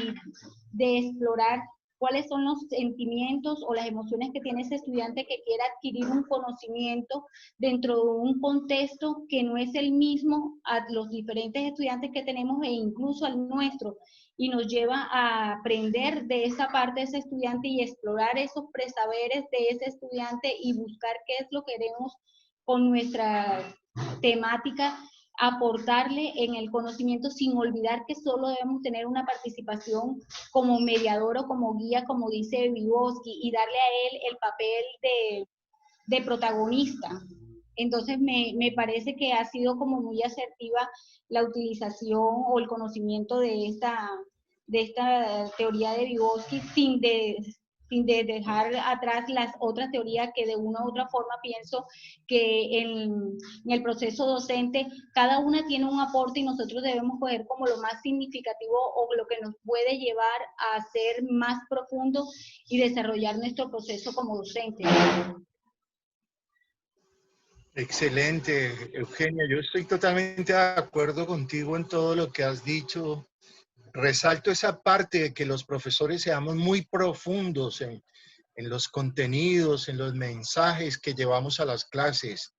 de explorar cuáles son los sentimientos o las emociones que tiene ese estudiante que quiera adquirir un conocimiento dentro de un contexto que no es el mismo a los diferentes estudiantes que tenemos e incluso al nuestro, y nos lleva a aprender de esa parte de ese estudiante y explorar esos presaberes de ese estudiante y buscar qué es lo que queremos con nuestra temática, aportarle en el conocimiento, sin olvidar que solo debemos tener una participación como mediador o como guía, como dice Vygotsky, y darle a él el papel de protagonista. Entonces me parece que ha sido como muy asertiva la utilización o el conocimiento de esta teoría de Vygotsky, sin dejar atrás las otras teorías que de una u otra forma pienso que en el proceso docente cada una tiene un aporte, y nosotros debemos coger como lo más significativo o lo que nos puede llevar a ser más profundo y desarrollar nuestro proceso como docente. Excelente, Eugenia. Yo estoy totalmente de acuerdo contigo en todo lo que has dicho. Resalto esa parte de que los profesores seamos muy profundos en los contenidos, en los mensajes que llevamos a las clases.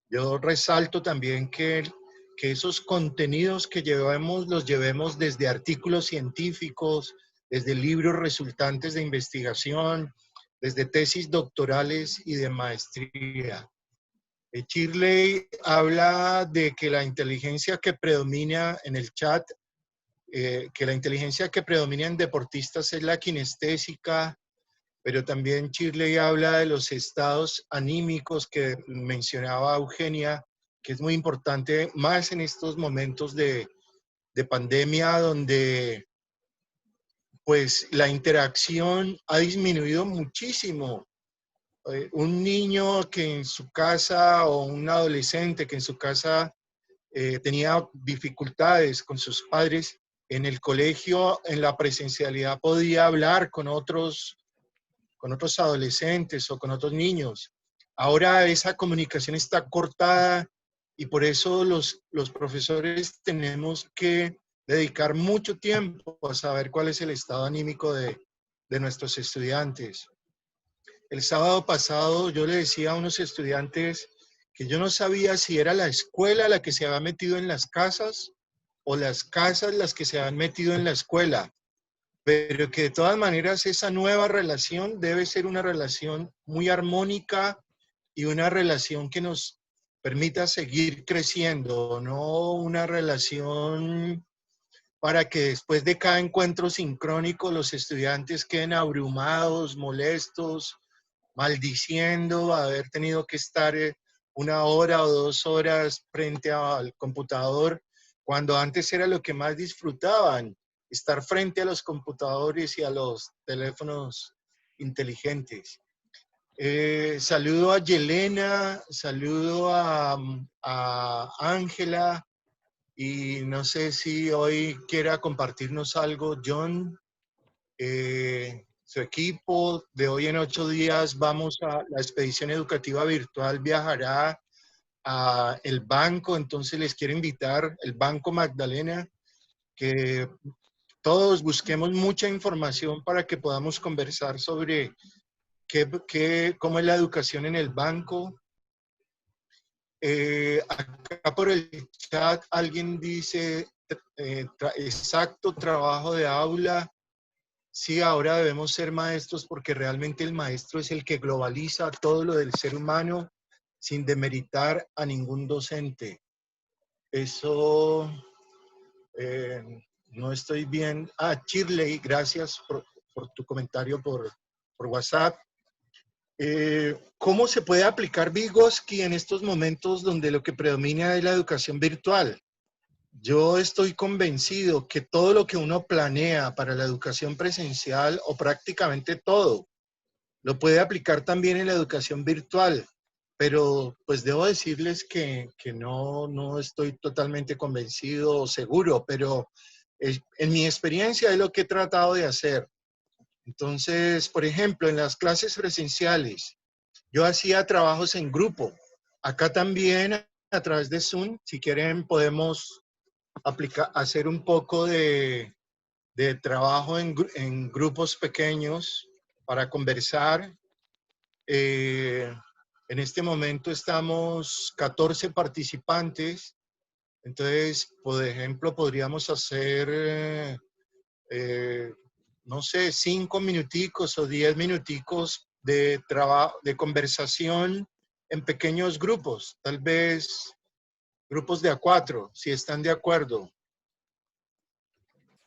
Yo resalto también que esos contenidos que llevemos los llevemos desde artículos científicos, desde libros resultantes de investigación, desde tesis doctorales y de maestría. Shirley habla de que la inteligencia que predomina en el chat, que la inteligencia que predomina en deportistas es la kinestésica, pero también Shirley habla de los estados anímicos que mencionaba Eugenia, que es muy importante, más en estos momentos de pandemia, donde pues la interacción ha disminuido muchísimo. Un niño que en su casa o un adolescente que en su casa tenía dificultades con sus padres, en el colegio, en la presencialidad, podía hablar con otros adolescentes o con otros niños. Ahora esa comunicación está cortada y por eso los profesores tenemos que dedicar mucho tiempo a saber cuál es el estado anímico de nuestros estudiantes. El sábado pasado yo le decía a unos estudiantes que yo no sabía si era la escuela la que se había metido en las casas o las casas las que se habían metido en la escuela, pero que de todas maneras esa nueva relación debe ser una relación muy armónica y una relación que nos permita seguir creciendo, no una relación para que después de cada encuentro sincrónico los estudiantes queden abrumados, molestos, maldiciendo haber tenido que estar 1 hora o 2 horas frente al computador, cuando antes era lo que más disfrutaban, estar frente a los computadores y a los teléfonos inteligentes. Saludo a Yelena, saludo a Ángela, y no sé si hoy quiera compartirnos algo, John. Su equipo, de hoy en 8 días vamos a la expedición educativa virtual, viajará a el banco, entonces les quiero invitar, el Banco Magdalena, que todos busquemos mucha información para que podamos conversar sobre cómo es la educación en el banco. Acá por el chat alguien dice, exacto, trabajo de aula. Sí, ahora debemos ser maestros porque realmente el maestro es el que globaliza todo lo del ser humano sin demeritar a ningún docente. Eso no estoy bien. Shirley, gracias por tu comentario por WhatsApp. ¿Cómo se puede aplicar Vygotsky en estos momentos donde lo que predomina es la educación virtual? Yo estoy convencido que todo lo que uno planea para la educación presencial, o prácticamente todo, lo puede aplicar también en la educación virtual. Pero pues debo decirles que no estoy totalmente convencido o seguro, pero en mi experiencia es lo que he tratado de hacer. Entonces, por ejemplo, en las clases presenciales, yo hacía trabajos en grupo. Acá también, a través de Zoom, si quieren podemos hacer un poco de trabajo en grupos pequeños para conversar. En este momento estamos 14 participantes. Entonces, por ejemplo, podríamos hacer, no sé, 5 minuticos o 10 minuticos de trabajo, de conversación en pequeños grupos, tal vez grupos de a 4, si están de acuerdo.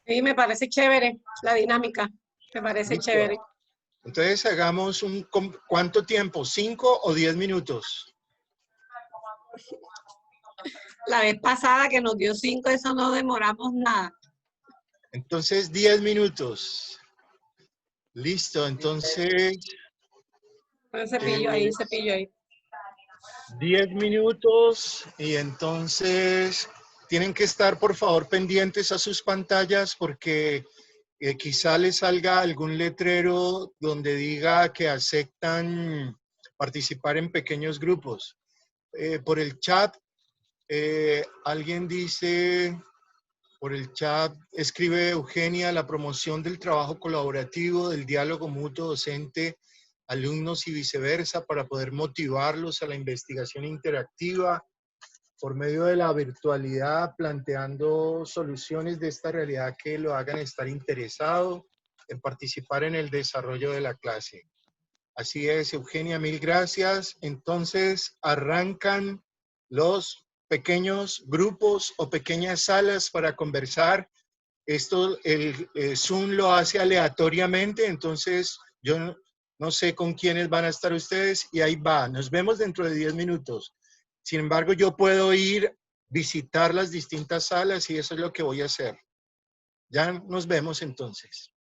Sí, me parece chévere la dinámica, me parece Listo. chévere. Entonces hagamos ¿cuánto tiempo? ¿5 o 10 minutos? La vez pasada que nos dio 5, eso no demoramos nada. Entonces 10 minutos. Listo, entonces... Un cepillo ahí, cepillo ahí. 10 minutos y entonces tienen que estar por favor pendientes a sus pantallas porque quizá les salga algún letrero donde diga que aceptan participar en pequeños grupos. Por el chat, alguien dice, por el chat escribe Eugenia, la promoción del trabajo colaborativo, del diálogo mutuo docente, alumnos y viceversa, para poder motivarlos a la investigación interactiva por medio de la virtualidad, planteando soluciones de esta realidad que lo hagan estar interesado en participar en el desarrollo de la clase. Así es, Eugenia, mil gracias. Entonces, arrancan los pequeños grupos o pequeñas salas para conversar. Esto, el Zoom lo hace aleatoriamente, entonces yo no sé con quiénes van a estar ustedes y ahí va. Nos vemos dentro de 10 minutos. Sin embargo, yo puedo ir, visitar las distintas salas y eso es lo que voy a hacer. Ya nos vemos entonces.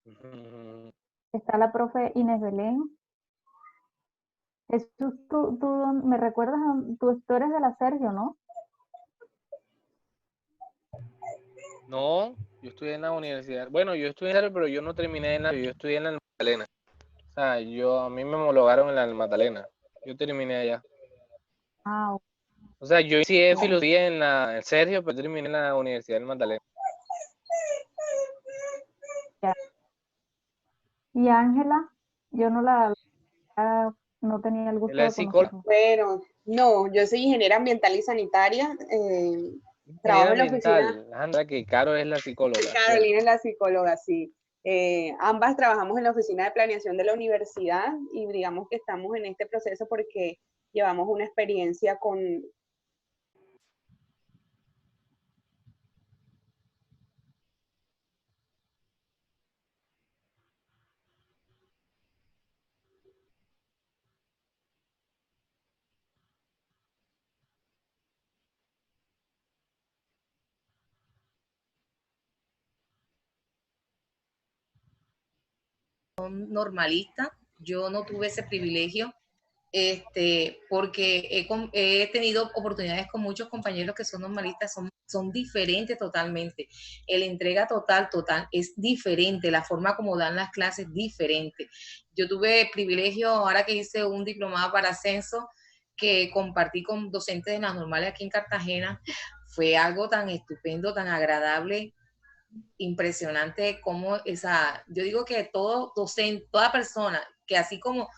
Ujú. Está la profe Inés Belén. Jesús, tú me recuerdas, tú eres de la Sergio, ¿no? No, yo estudié en la universidad. Bueno, yo estudié en la, pero yo no terminé en la, yo estudié en la Magdalena. O sea, a mí me homologaron en la Magdalena. Yo terminé allá. Ah, O sea, yo hice filosofía en Sergio, pero terminé en la Universidad del Magdalena. ya. Y Ángela, yo no tenía el Él gusto de es psicólogo, conocerla. Bueno, no, yo soy ingeniera ambiental y sanitaria. ingeniero Trabajo en la oficina. ambiental. Anda, que Caro es la psicóloga, ¿cierto? Carolina es la psicóloga, sí. Ambas trabajamos en la oficina de planeación de la universidad y digamos que estamos en este proceso porque llevamos una experiencia con normalista. Yo no tuve ese privilegio, porque he tenido oportunidades con muchos compañeros que son normalistas, son diferentes totalmente. La entrega total es diferente, la forma como dan las clases es diferente. Yo tuve privilegio, ahora que hice un diplomado para ascenso, que compartí con docentes de las normales aquí en Cartagena, fue algo tan estupendo, tan agradable, impresionante como yo digo que todo docente, toda persona que así como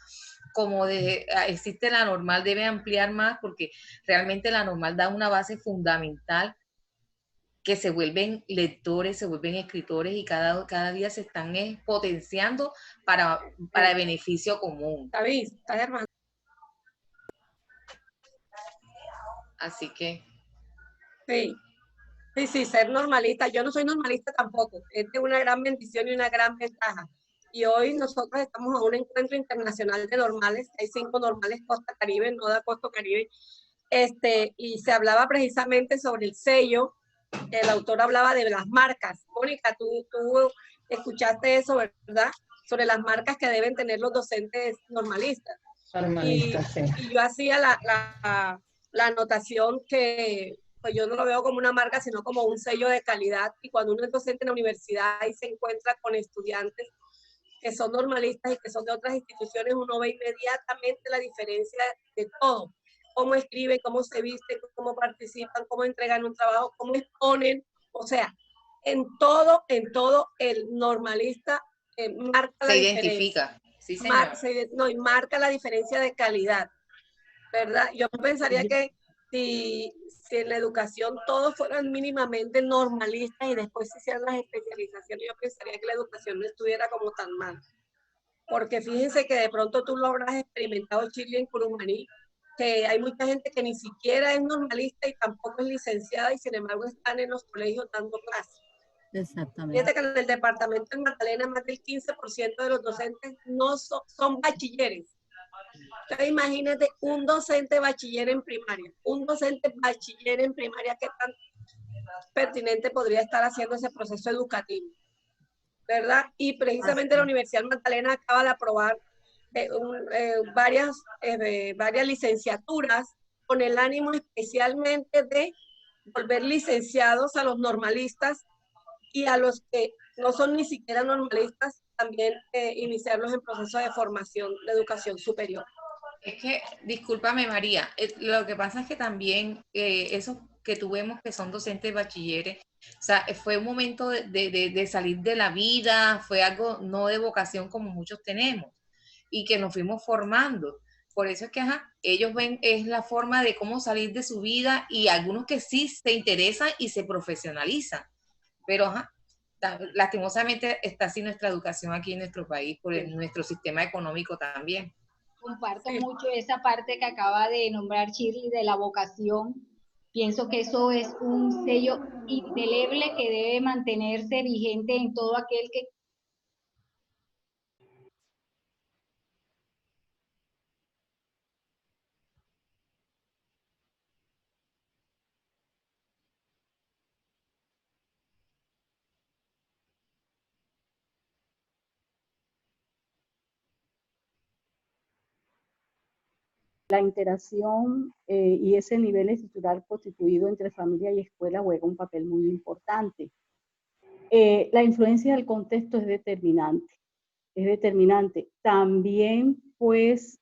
existe la normal debe ampliar más, porque realmente la normal da una base fundamental, que se vuelven lectores, se vuelven escritores y cada día se están potenciando para el beneficio común. David, ¿estás hermano? Así que Sí. Sí, ser normalista. Yo no soy normalista tampoco. Es de una gran bendición y una gran ventaja. Y hoy nosotros estamos a un encuentro internacional de normales. Hay 5 normales Costa Caribe, no da Costa Caribe. Y se hablaba precisamente sobre el sello. El autor hablaba de las marcas. Mónica, tú escuchaste eso, ¿verdad? Sobre las marcas que deben tener los docentes normalistas. Normalistas, sí. Y yo hacía la anotación que pues yo no lo veo como una marca, sino como un sello de calidad. Y cuando uno es docente en la universidad y se encuentra con estudiantes que son normalistas y que son de otras instituciones, uno ve inmediatamente la diferencia de todo. Cómo escriben, cómo se visten, cómo participan, cómo entregan un trabajo, cómo exponen. O sea, en todo el normalista marca la identifica. diferencia. Sí, señor. Y marca la diferencia de calidad, ¿verdad? Yo pensaría que si en la educación todos fueran mínimamente normalistas y después se hicieran las especializaciones, yo pensaría que la educación no estuviera como tan mal. Porque fíjense que de pronto tú lo habrás experimentado, Chile, en Curumaní, que hay mucha gente que ni siquiera es normalista y tampoco es licenciada y sin embargo están en los colegios dando clases. Exactamente. Fíjate que en el departamento de Magdalena más del 15% de los docentes no son bachilleres. Entonces, imagínate un docente bachiller en primaria, ¿qué tan pertinente podría estar haciendo ese proceso educativo? ¿Verdad? Y precisamente la Universidad Magdalena acaba de aprobar varias licenciaturas con el ánimo especialmente de volver licenciados a los normalistas y a los que no son ni siquiera normalistas, también iniciarlos en proceso de formación de educación superior. Es que, discúlpame María, lo que pasa es que también esos que tuvimos que son docentes bachilleres, o sea, fue un momento de salir de la vida, fue algo no de vocación como muchos tenemos, y que nos fuimos formando. Por eso es que ellos ven, es la forma de cómo salir de su vida, y algunos que sí se interesan y se profesionalizan, pero lastimosamente está así nuestra educación aquí en nuestro país, por nuestro sistema económico también. Comparto mucho esa parte que acaba de nombrar Shirley de la vocación. Pienso que eso es un sello indeleble que debe mantenerse vigente en todo aquel que la interacción y ese nivel estructural constituido entre familia y escuela juega un papel muy importante. La influencia del contexto es determinante. Es determinante. También, pues,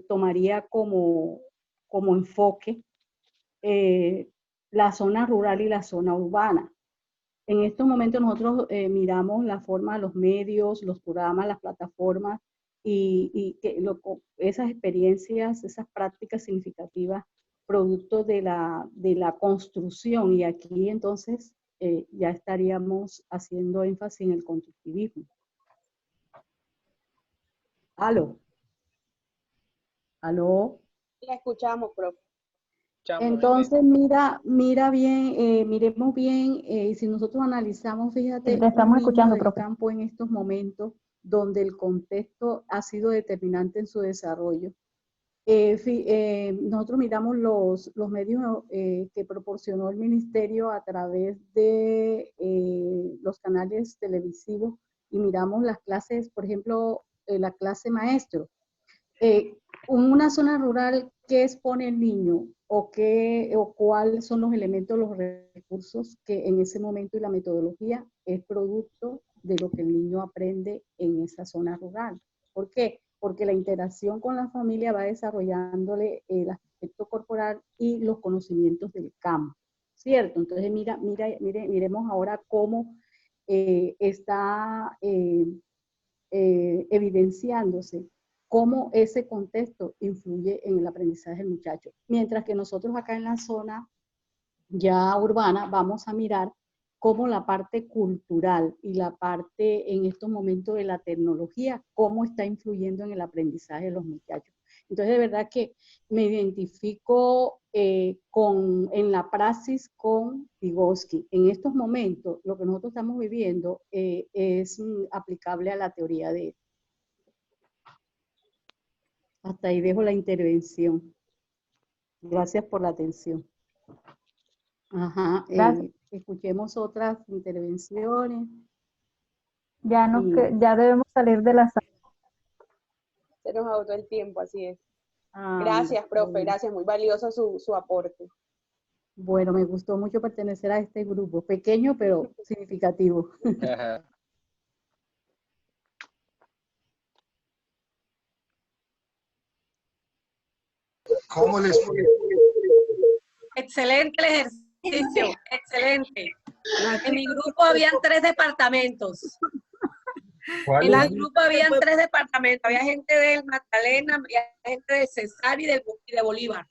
tomaría como enfoque la zona rural y la zona urbana. En estos momentos nosotros miramos la forma, los medios, los programas, las plataformas y que esas experiencias, esas prácticas significativas, producto de la construcción. Y aquí entonces ya estaríamos haciendo énfasis en el constructivismo. ¿Aló? ¿Aló? La escuchamos, profe. Entonces, mira bien, miremos bien, si nosotros analizamos, fíjate, Le estamos un niño escuchando, del profe. campo en estos momentos, donde el contexto ha sido determinante en su desarrollo. Nosotros miramos los medios que proporcionó el ministerio a través de los canales televisivos y miramos las clases, por ejemplo, la clase maestro. En una zona rural, ¿qué expone el niño? ¿O cuáles son los elementos, los recursos que en ese momento y la metodología es producto de lo que el niño aprende en esa zona rural? ¿Por qué? Porque la interacción con la familia va desarrollándole el aspecto corporal y los conocimientos del campo, ¿cierto? Entonces, miremos ahora cómo está evidenciándose cómo ese contexto influye en el aprendizaje del muchacho. Mientras que nosotros acá en la zona ya urbana vamos a mirar cómo la parte cultural y la parte en estos momentos de la tecnología, cómo está influyendo en el aprendizaje de los muchachos. Entonces, de verdad que me identifico en la praxis con Vygotsky. En estos momentos, lo que nosotros estamos viviendo es aplicable a la teoría de él. Hasta ahí dejo la intervención. Gracias por la atención. Ajá, escuchemos otras intervenciones. Ya debemos salir de la sala. Se nos agotó el tiempo, así es. Ah, Gracias, profe, bueno. gracias, muy valioso su aporte. Bueno, me gustó mucho pertenecer a este grupo, pequeño pero significativo. ¿Cómo les fue? Excelente el ejercicio, excelente. En mi grupo habían 3 departamentos. En mi grupo habían 3 departamentos. Había gente del Magdalena, había gente de Cesar y de Bolívar.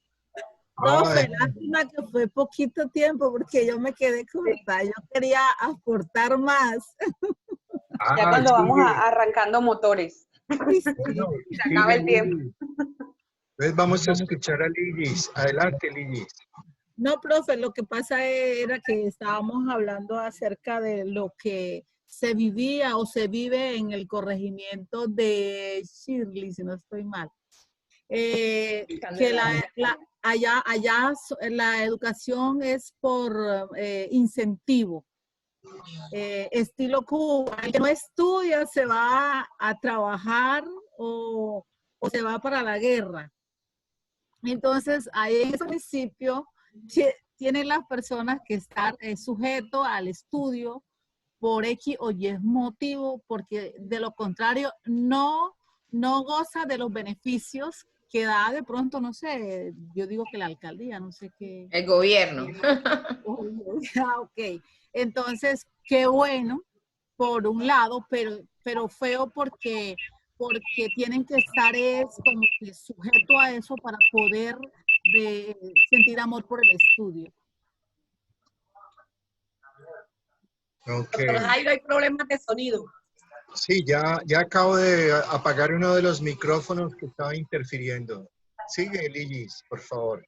Profe, lástima que fue poquito tiempo porque yo me quedé corta. Yo quería aportar más. Ya cuando vamos arrancando motores. Bueno, se acaba el tiempo. Entonces vamos a escuchar a Lilis. Adelante, Lilis. No, profe, lo que pasa era que estábamos hablando acerca de lo que se vivía o se vive en el corregimiento de Shirley, si no estoy mal. Que allá la educación es por incentivo. Estilo Cuba, el que no estudia se va a trabajar o se va para la guerra. Entonces, ahí en ese municipio tienen las personas que están sujetos al estudio por X o Y motivo, porque de lo contrario no goza de los beneficios que da de pronto, no sé, yo digo que la alcaldía, no sé qué. El gobierno. Ok, entonces, qué bueno, por un lado, pero feo porque tienen que estar como que sujeto a eso para poder sentir amor por el estudio. Okay. Pero Jairo, hay problemas de sonido. Sí, ya acabo de apagar uno de los micrófonos que estaba interfiriendo. Sigue, Lilis, por favor.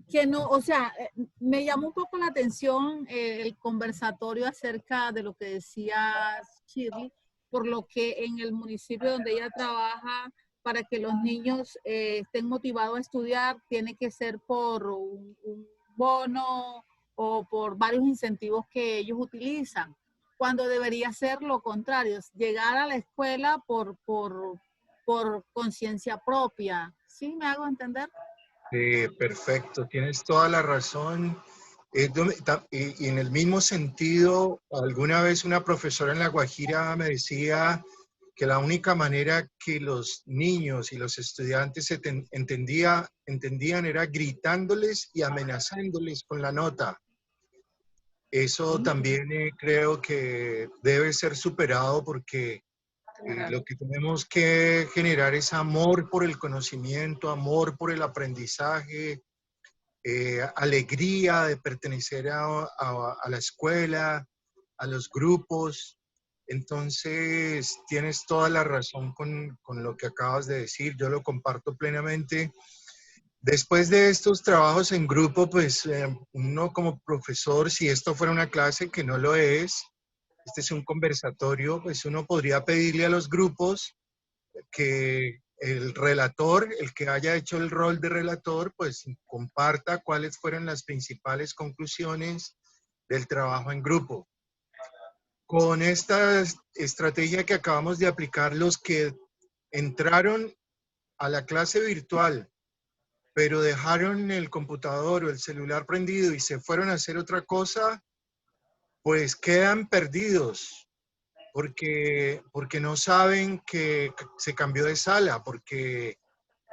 Que no, o sea, me llamó un poco la atención el conversatorio acerca de lo que decía Shirley, por lo que en el municipio donde ella trabaja, para que los niños estén motivados a estudiar, tiene que ser por un bono o por varios incentivos que ellos utilizan, cuando debería ser lo contrario, llegar a la escuela por por conciencia propia. ¿Sí me hago entender? Perfecto, tienes toda la razón. Y en el mismo sentido, alguna vez una profesora en La Guajira me decía que la única manera que los niños y los estudiantes entendían era gritándoles y amenazándoles con la nota. Eso también creo que debe ser superado porque lo que tenemos que generar es amor por el conocimiento, amor por el aprendizaje, alegría de pertenecer a la escuela, a los grupos. Entonces, tienes toda la razón con lo que acabas de decir. Yo lo comparto plenamente. Después de estos trabajos en grupo, pues uno como profesor, si esto fuera una clase, que no lo es, este es un conversatorio, pues uno podría pedirle a los grupos que el relator, el que haya hecho el rol de relator, pues comparta cuáles fueron las principales conclusiones del trabajo en grupo. Con esta estrategia que acabamos de aplicar, los que entraron a la clase virtual, pero dejaron el computador o el celular prendido y se fueron a hacer otra cosa, pues quedan perdidos. Porque no saben que se cambió de sala, porque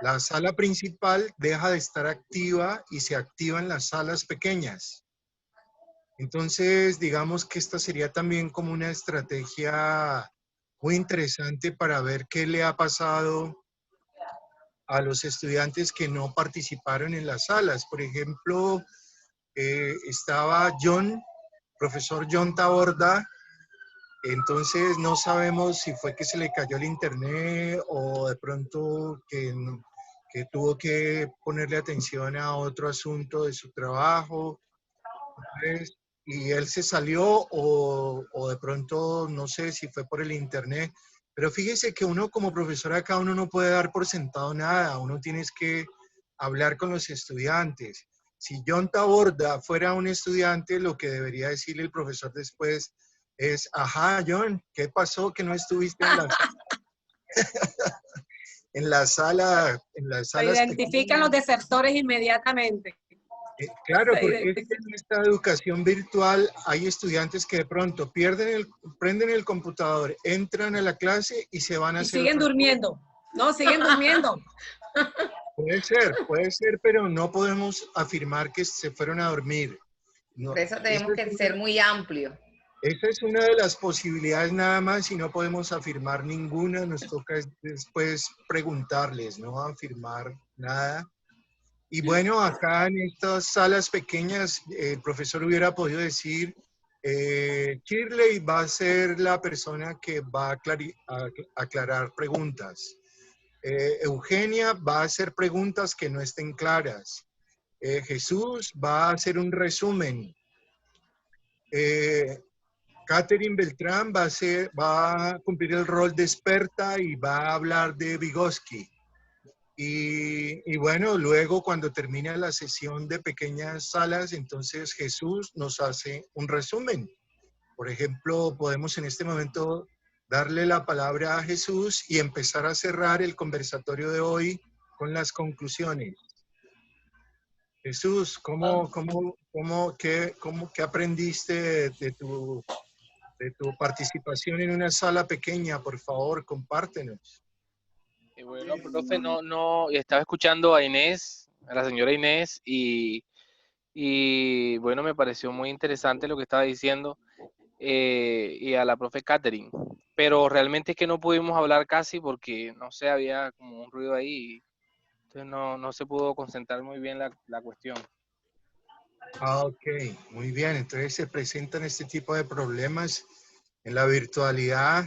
la sala principal deja de estar activa y se activan las salas pequeñas. Entonces, digamos que esta sería también como una estrategia muy interesante para ver qué le ha pasado a los estudiantes que no participaron en las salas. Por ejemplo, estaba profesor John Taborda. Entonces no sabemos si fue que se le cayó el internet o de pronto que tuvo que ponerle atención a otro asunto de su trabajo. Entonces, y él se salió o de pronto no sé si fue por el internet. Pero fíjese que uno como profesor acá uno no puede dar por sentado nada. Uno tiene que hablar con los estudiantes. Si John Taborda fuera un estudiante, lo que debería decirle el profesor después es, ajá, John, ¿qué pasó que no estuviste en la sala, en las Se salas identifican los desertores inmediatamente. Claro, porque es que en esta educación virtual hay estudiantes que de pronto prenden el computador, entran a la clase y se van a hacer siguen durmiendo. No, siguen durmiendo. Puede ser, pero no podemos afirmar que se fueron a dormir. No, por eso tenemos que ser muy amplios. Esa es una de las posibilidades nada más y no podemos afirmar ninguna. Nos toca después preguntarles, no afirmar nada. Y bueno, acá en estas salas pequeñas, el profesor hubiera podido decir, Shirley va a ser la persona que va a aclarar preguntas. Eugenia va a hacer preguntas que no estén claras. Jesús va a hacer un resumen. Catherine Beltrán va a cumplir el rol de experta y va a hablar de Vygotsky. Y bueno, luego cuando termina la sesión de pequeñas salas, entonces Jesús nos hace un resumen. Por ejemplo, podemos en este momento darle la palabra a Jesús y empezar a cerrar el conversatorio de hoy con las conclusiones. Jesús, ¿qué aprendiste de tu participación en una sala pequeña? Por favor, compártenos. Bueno, profe, estaba escuchando a Inés, a la señora Inés, y bueno, me pareció muy interesante lo que estaba diciendo, y a la profe Catherine, pero realmente es que no pudimos hablar casi porque, no sé, había como un ruido ahí, entonces no se pudo concentrar muy bien la cuestión. Ok, muy bien, entonces se presentan este tipo de problemas en la virtualidad,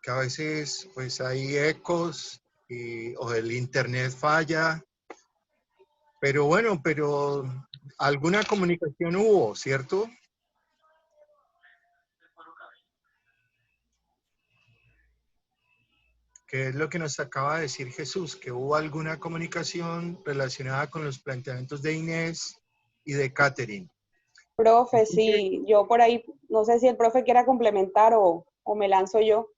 que a veces pues hay ecos, o el internet falla, pero bueno, alguna comunicación hubo, ¿cierto? ¿Qué es lo que nos acaba de decir Jesús? Que hubo alguna comunicación relacionada con los planteamientos de Inés y de Catherine. Profe, sí, yo por ahí, no sé si el profe quiera complementar o me lanzo yo.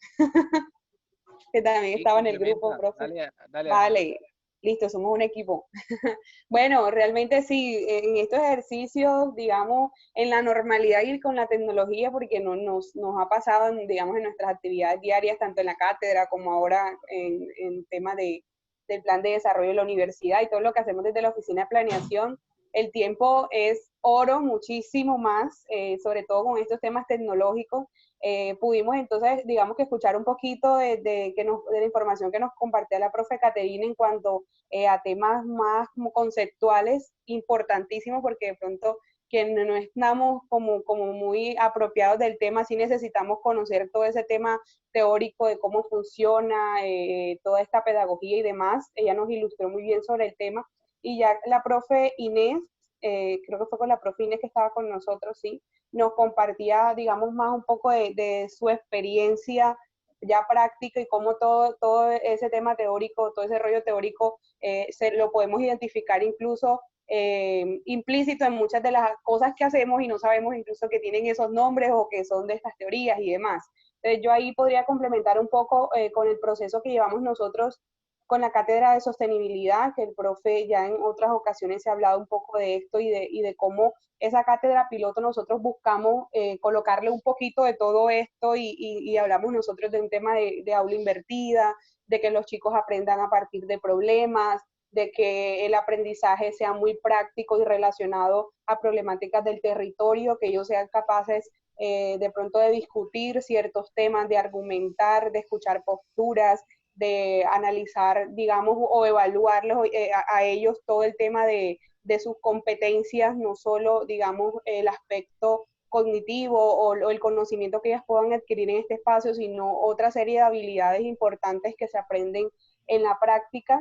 que también estaba en el grupo, profe. Dale, dale, Vale, listo, somos un equipo. Bueno, realmente sí, en estos ejercicios, digamos, en la normalidad y con la tecnología, porque nos ha pasado, digamos, en nuestras actividades diarias, tanto en la cátedra como ahora en tema del plan de desarrollo de la universidad y todo lo que hacemos desde la oficina de planeación, el tiempo es oro, muchísimo más, sobre todo con estos temas tecnológicos. Pudimos entonces, digamos que escuchar un poquito de la información que nos compartía la profe Caterina en cuanto a temas más como conceptuales, importantísimos, porque de pronto que no estamos como muy apropiados del tema, sí necesitamos conocer todo ese tema teórico de cómo funciona, toda esta pedagogía y demás. Ella nos ilustró muy bien sobre el tema. Y ya la profe Inés, creo que fue con la profe Inés que estaba con nosotros, sí, nos compartía, digamos, más un poco de su experiencia ya práctica y cómo todo ese tema teórico, todo ese rollo teórico, lo podemos identificar incluso implícito en muchas de las cosas que hacemos y no sabemos incluso que tienen esos nombres o que son de estas teorías y demás. Entonces yo ahí podría complementar un poco con el proceso que llevamos nosotros con la cátedra de sostenibilidad, que el profe ya en otras ocasiones se ha hablado un poco de esto y de cómo esa cátedra piloto nosotros buscamos colocarle un poquito de todo esto y hablamos nosotros de un tema de aula invertida, de que los chicos aprendan a partir de problemas, de que el aprendizaje sea muy práctico y relacionado a problemáticas del territorio, que ellos sean capaces de pronto de discutir ciertos temas, de argumentar, de escuchar posturas, de analizar, digamos, o evaluarlos a ellos todo el tema de sus competencias, no solo, digamos, el aspecto cognitivo o el conocimiento que ellas puedan adquirir en este espacio, sino otra serie de habilidades importantes que se aprenden en la práctica.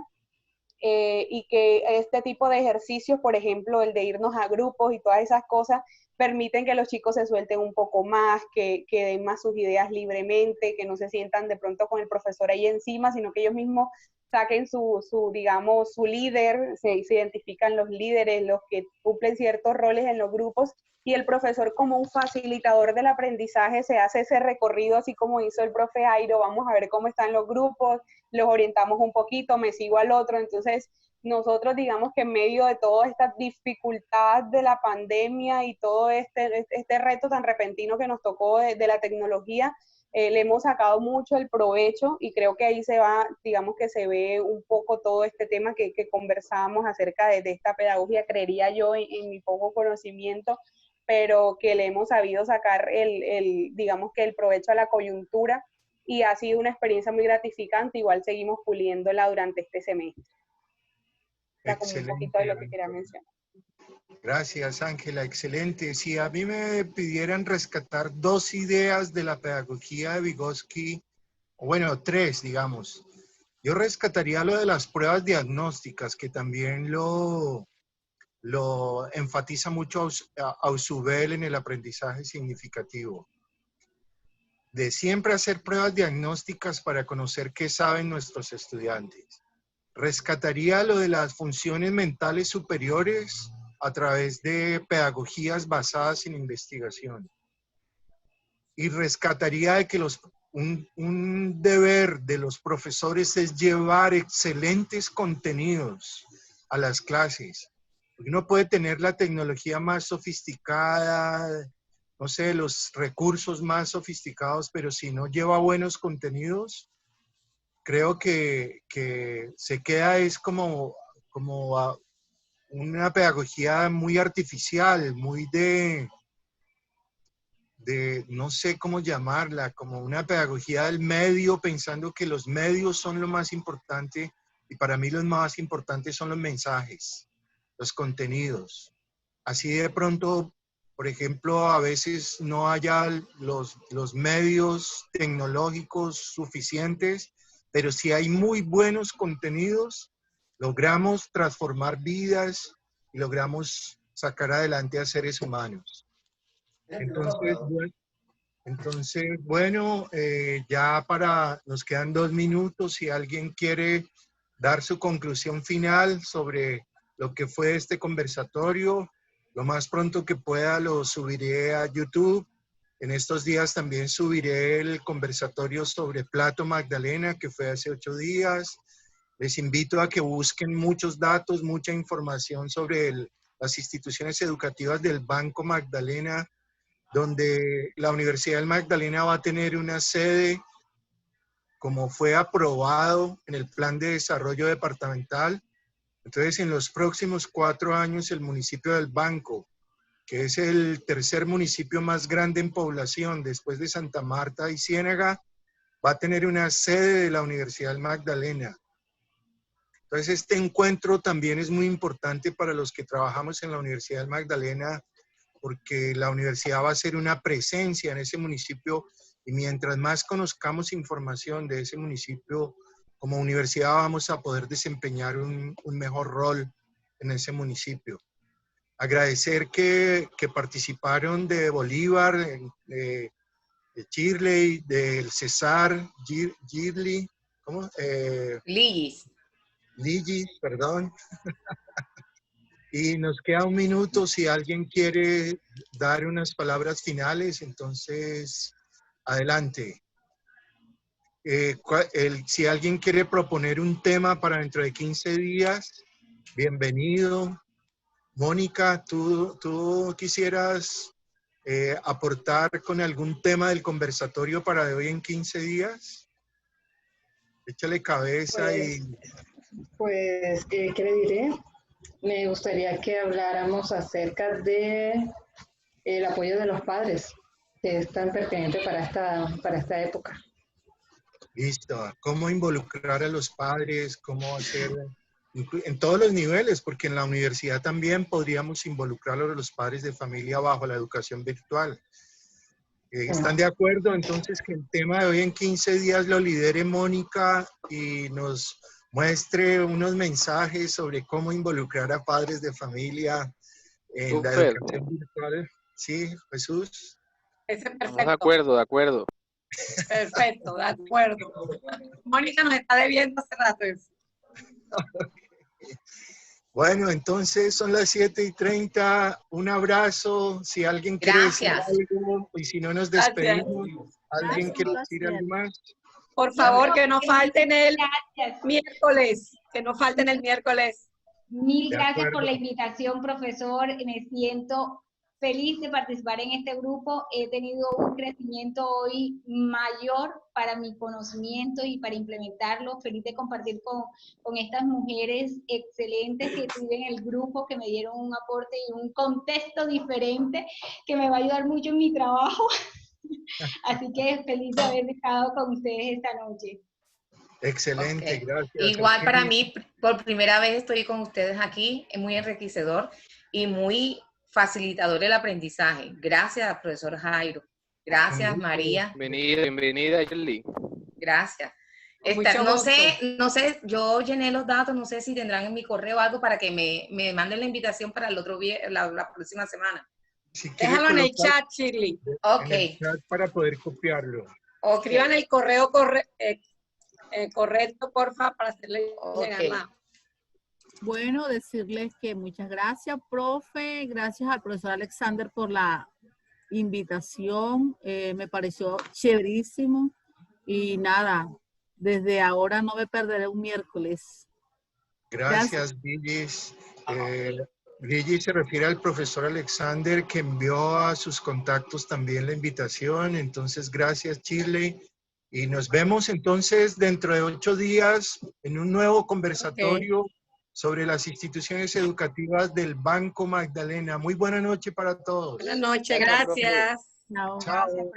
Y que este tipo de ejercicios, por ejemplo, el de irnos a grupos y todas esas cosas, permiten que los chicos se suelten un poco más, que den más sus ideas libremente, que no se sientan de pronto con el profesor ahí encima, sino que ellos mismos saquen digamos, su líder, se identifican los líderes, los que cumplen ciertos roles en los grupos, y el profesor como un facilitador del aprendizaje se hace ese recorrido, así como hizo el profe Jairo, vamos a ver cómo están los grupos, los orientamos un poquito, me sigo al otro. Entonces nosotros digamos que en medio de toda esta dificultad de la pandemia y todo este reto tan repentino que nos tocó de la tecnología, le hemos sacado mucho el provecho y creo que ahí se va, digamos que se ve un poco todo este tema que conversábamos acerca de esta pedagogía, creería yo en mi poco conocimiento, pero que le hemos sabido sacar digamos que el provecho a la coyuntura y ha sido una experiencia muy gratificante. Igual seguimos puliéndola durante este semestre. Era como un poquito de lo que quería mencionar. Gracias, Ángela. Excelente. Si a mí me pidieran rescatar 2 ideas de la pedagogía de Vygotsky, bueno, 3, digamos, yo rescataría lo de las pruebas diagnósticas, que también lo enfatiza mucho Ausubel en el aprendizaje significativo. De siempre hacer pruebas diagnósticas para conocer qué saben nuestros estudiantes. Rescataría lo de las funciones mentales superiores a través de pedagogías basadas en investigación. Y rescataría de que un deber de los profesores es llevar excelentes contenidos a las clases. Uno puede tener la tecnología más sofisticada, no sé, los recursos más sofisticados, pero si no lleva buenos contenidos, creo que se queda es como una pedagogía muy artificial, muy de no sé cómo llamarla, como una pedagogía del medio, pensando que los medios son lo más importante, y para mí los más importantes son los mensajes, los contenidos. Así de pronto, por ejemplo, a veces no haya los medios tecnológicos suficientes, pero si hay muy buenos contenidos, logramos transformar vidas y logramos sacar adelante a seres humanos. Entonces, bueno, ya nos quedan 2 minutos. Si alguien quiere dar su conclusión final sobre lo que fue este conversatorio, lo más pronto que pueda lo subiré a YouTube. En estos días también subiré el conversatorio sobre Plato Magdalena, que fue hace 8 días. Les invito a que busquen muchos datos, mucha información sobre las instituciones educativas del Banco Magdalena, donde la Universidad del Magdalena va a tener una sede, como fue aprobado en el Plan de Desarrollo Departamental. Entonces, en los próximos 4 años, el municipio del Banco, que es el tercer municipio más grande en población después de Santa Marta y Ciénaga, va a tener una sede de la Universidad del Magdalena. Entonces, este encuentro también es muy importante para los que trabajamos en la Universidad del Magdalena, porque la universidad va a ser una presencia en ese municipio, y mientras más conozcamos información de ese municipio, como universidad vamos a poder desempeñar un mejor rol en ese municipio. Agradecer que participaron de Bolívar, de Shirley, del Cesar, Girly, ¿cómo? Ligis, perdón. Y nos queda un minuto, si alguien quiere dar unas palabras finales, entonces adelante. Si alguien quiere proponer un tema para dentro de 15 días, bienvenido. Mónica, ¿tú quisieras aportar con algún tema del conversatorio para de hoy en 15 días? Échale cabeza Pues, ¿qué le diré? Me gustaría que habláramos acerca de el apoyo de los padres, que es tan pertinente para esta época. Listo. ¿Cómo involucrar a los padres? ¿Cómo hacer en todos los niveles? Porque en la universidad también podríamos involucrar a los padres de familia bajo la educación virtual. ¿Están de acuerdo? Entonces, que el tema de hoy en 15 días lo lidere Mónica y nos muestre unos mensajes sobre cómo involucrar a padres de familia en la educación virtual. ¿Sí, Jesús? Ese es perfecto. De acuerdo, de acuerdo. Perfecto, de acuerdo. Mónica nos está debiendo hace rato eso. Bueno, entonces son las 7:30. Un abrazo. Si alguien quiere decir algo, y si no nos despedimos, ¿alguien quiere decir algo más? Por favor, que no falten el miércoles. Que no falten el miércoles. Mil gracias por la invitación, profesor. Me siento feliz de participar en este grupo. He tenido un crecimiento hoy mayor para mi conocimiento y para implementarlo. Feliz de compartir con estas mujeres excelentes que estuve en el grupo, que me dieron un aporte y un contexto diferente que me va a ayudar mucho en mi trabajo. Así que feliz de haber estado con ustedes esta noche. Excelente, gracias. Igual para mí, por primera vez estoy con ustedes aquí, es muy enriquecedor y muy facilitador el aprendizaje. Gracias, profesor Jairo. Gracias, María. Bienvenida, Shirley. Gracias. No sé, yo llené los datos, no sé si tendrán en mi correo algo para que me manden la invitación para el otro la próxima semana. Si déjalo en el chat, Shirley. Ok. En el chat para poder copiarlo. Escriban el correo correcto, porfa, para hacerle llegar. Bueno, decirles que muchas gracias, profe. Gracias al profesor Alexander por la invitación. Me pareció chéverísimo. Y nada, desde ahora no me perderé un miércoles. Gracias, Gillis. Gillis se refiere al profesor Alexander, que envió a sus contactos también la invitación. Entonces, gracias, Shirley. Y nos vemos entonces dentro de 8 días en un nuevo conversatorio sobre las instituciones educativas del Banco Magdalena. Muy buena noche para todos. Buenas noches, gracias. Chao. Chao.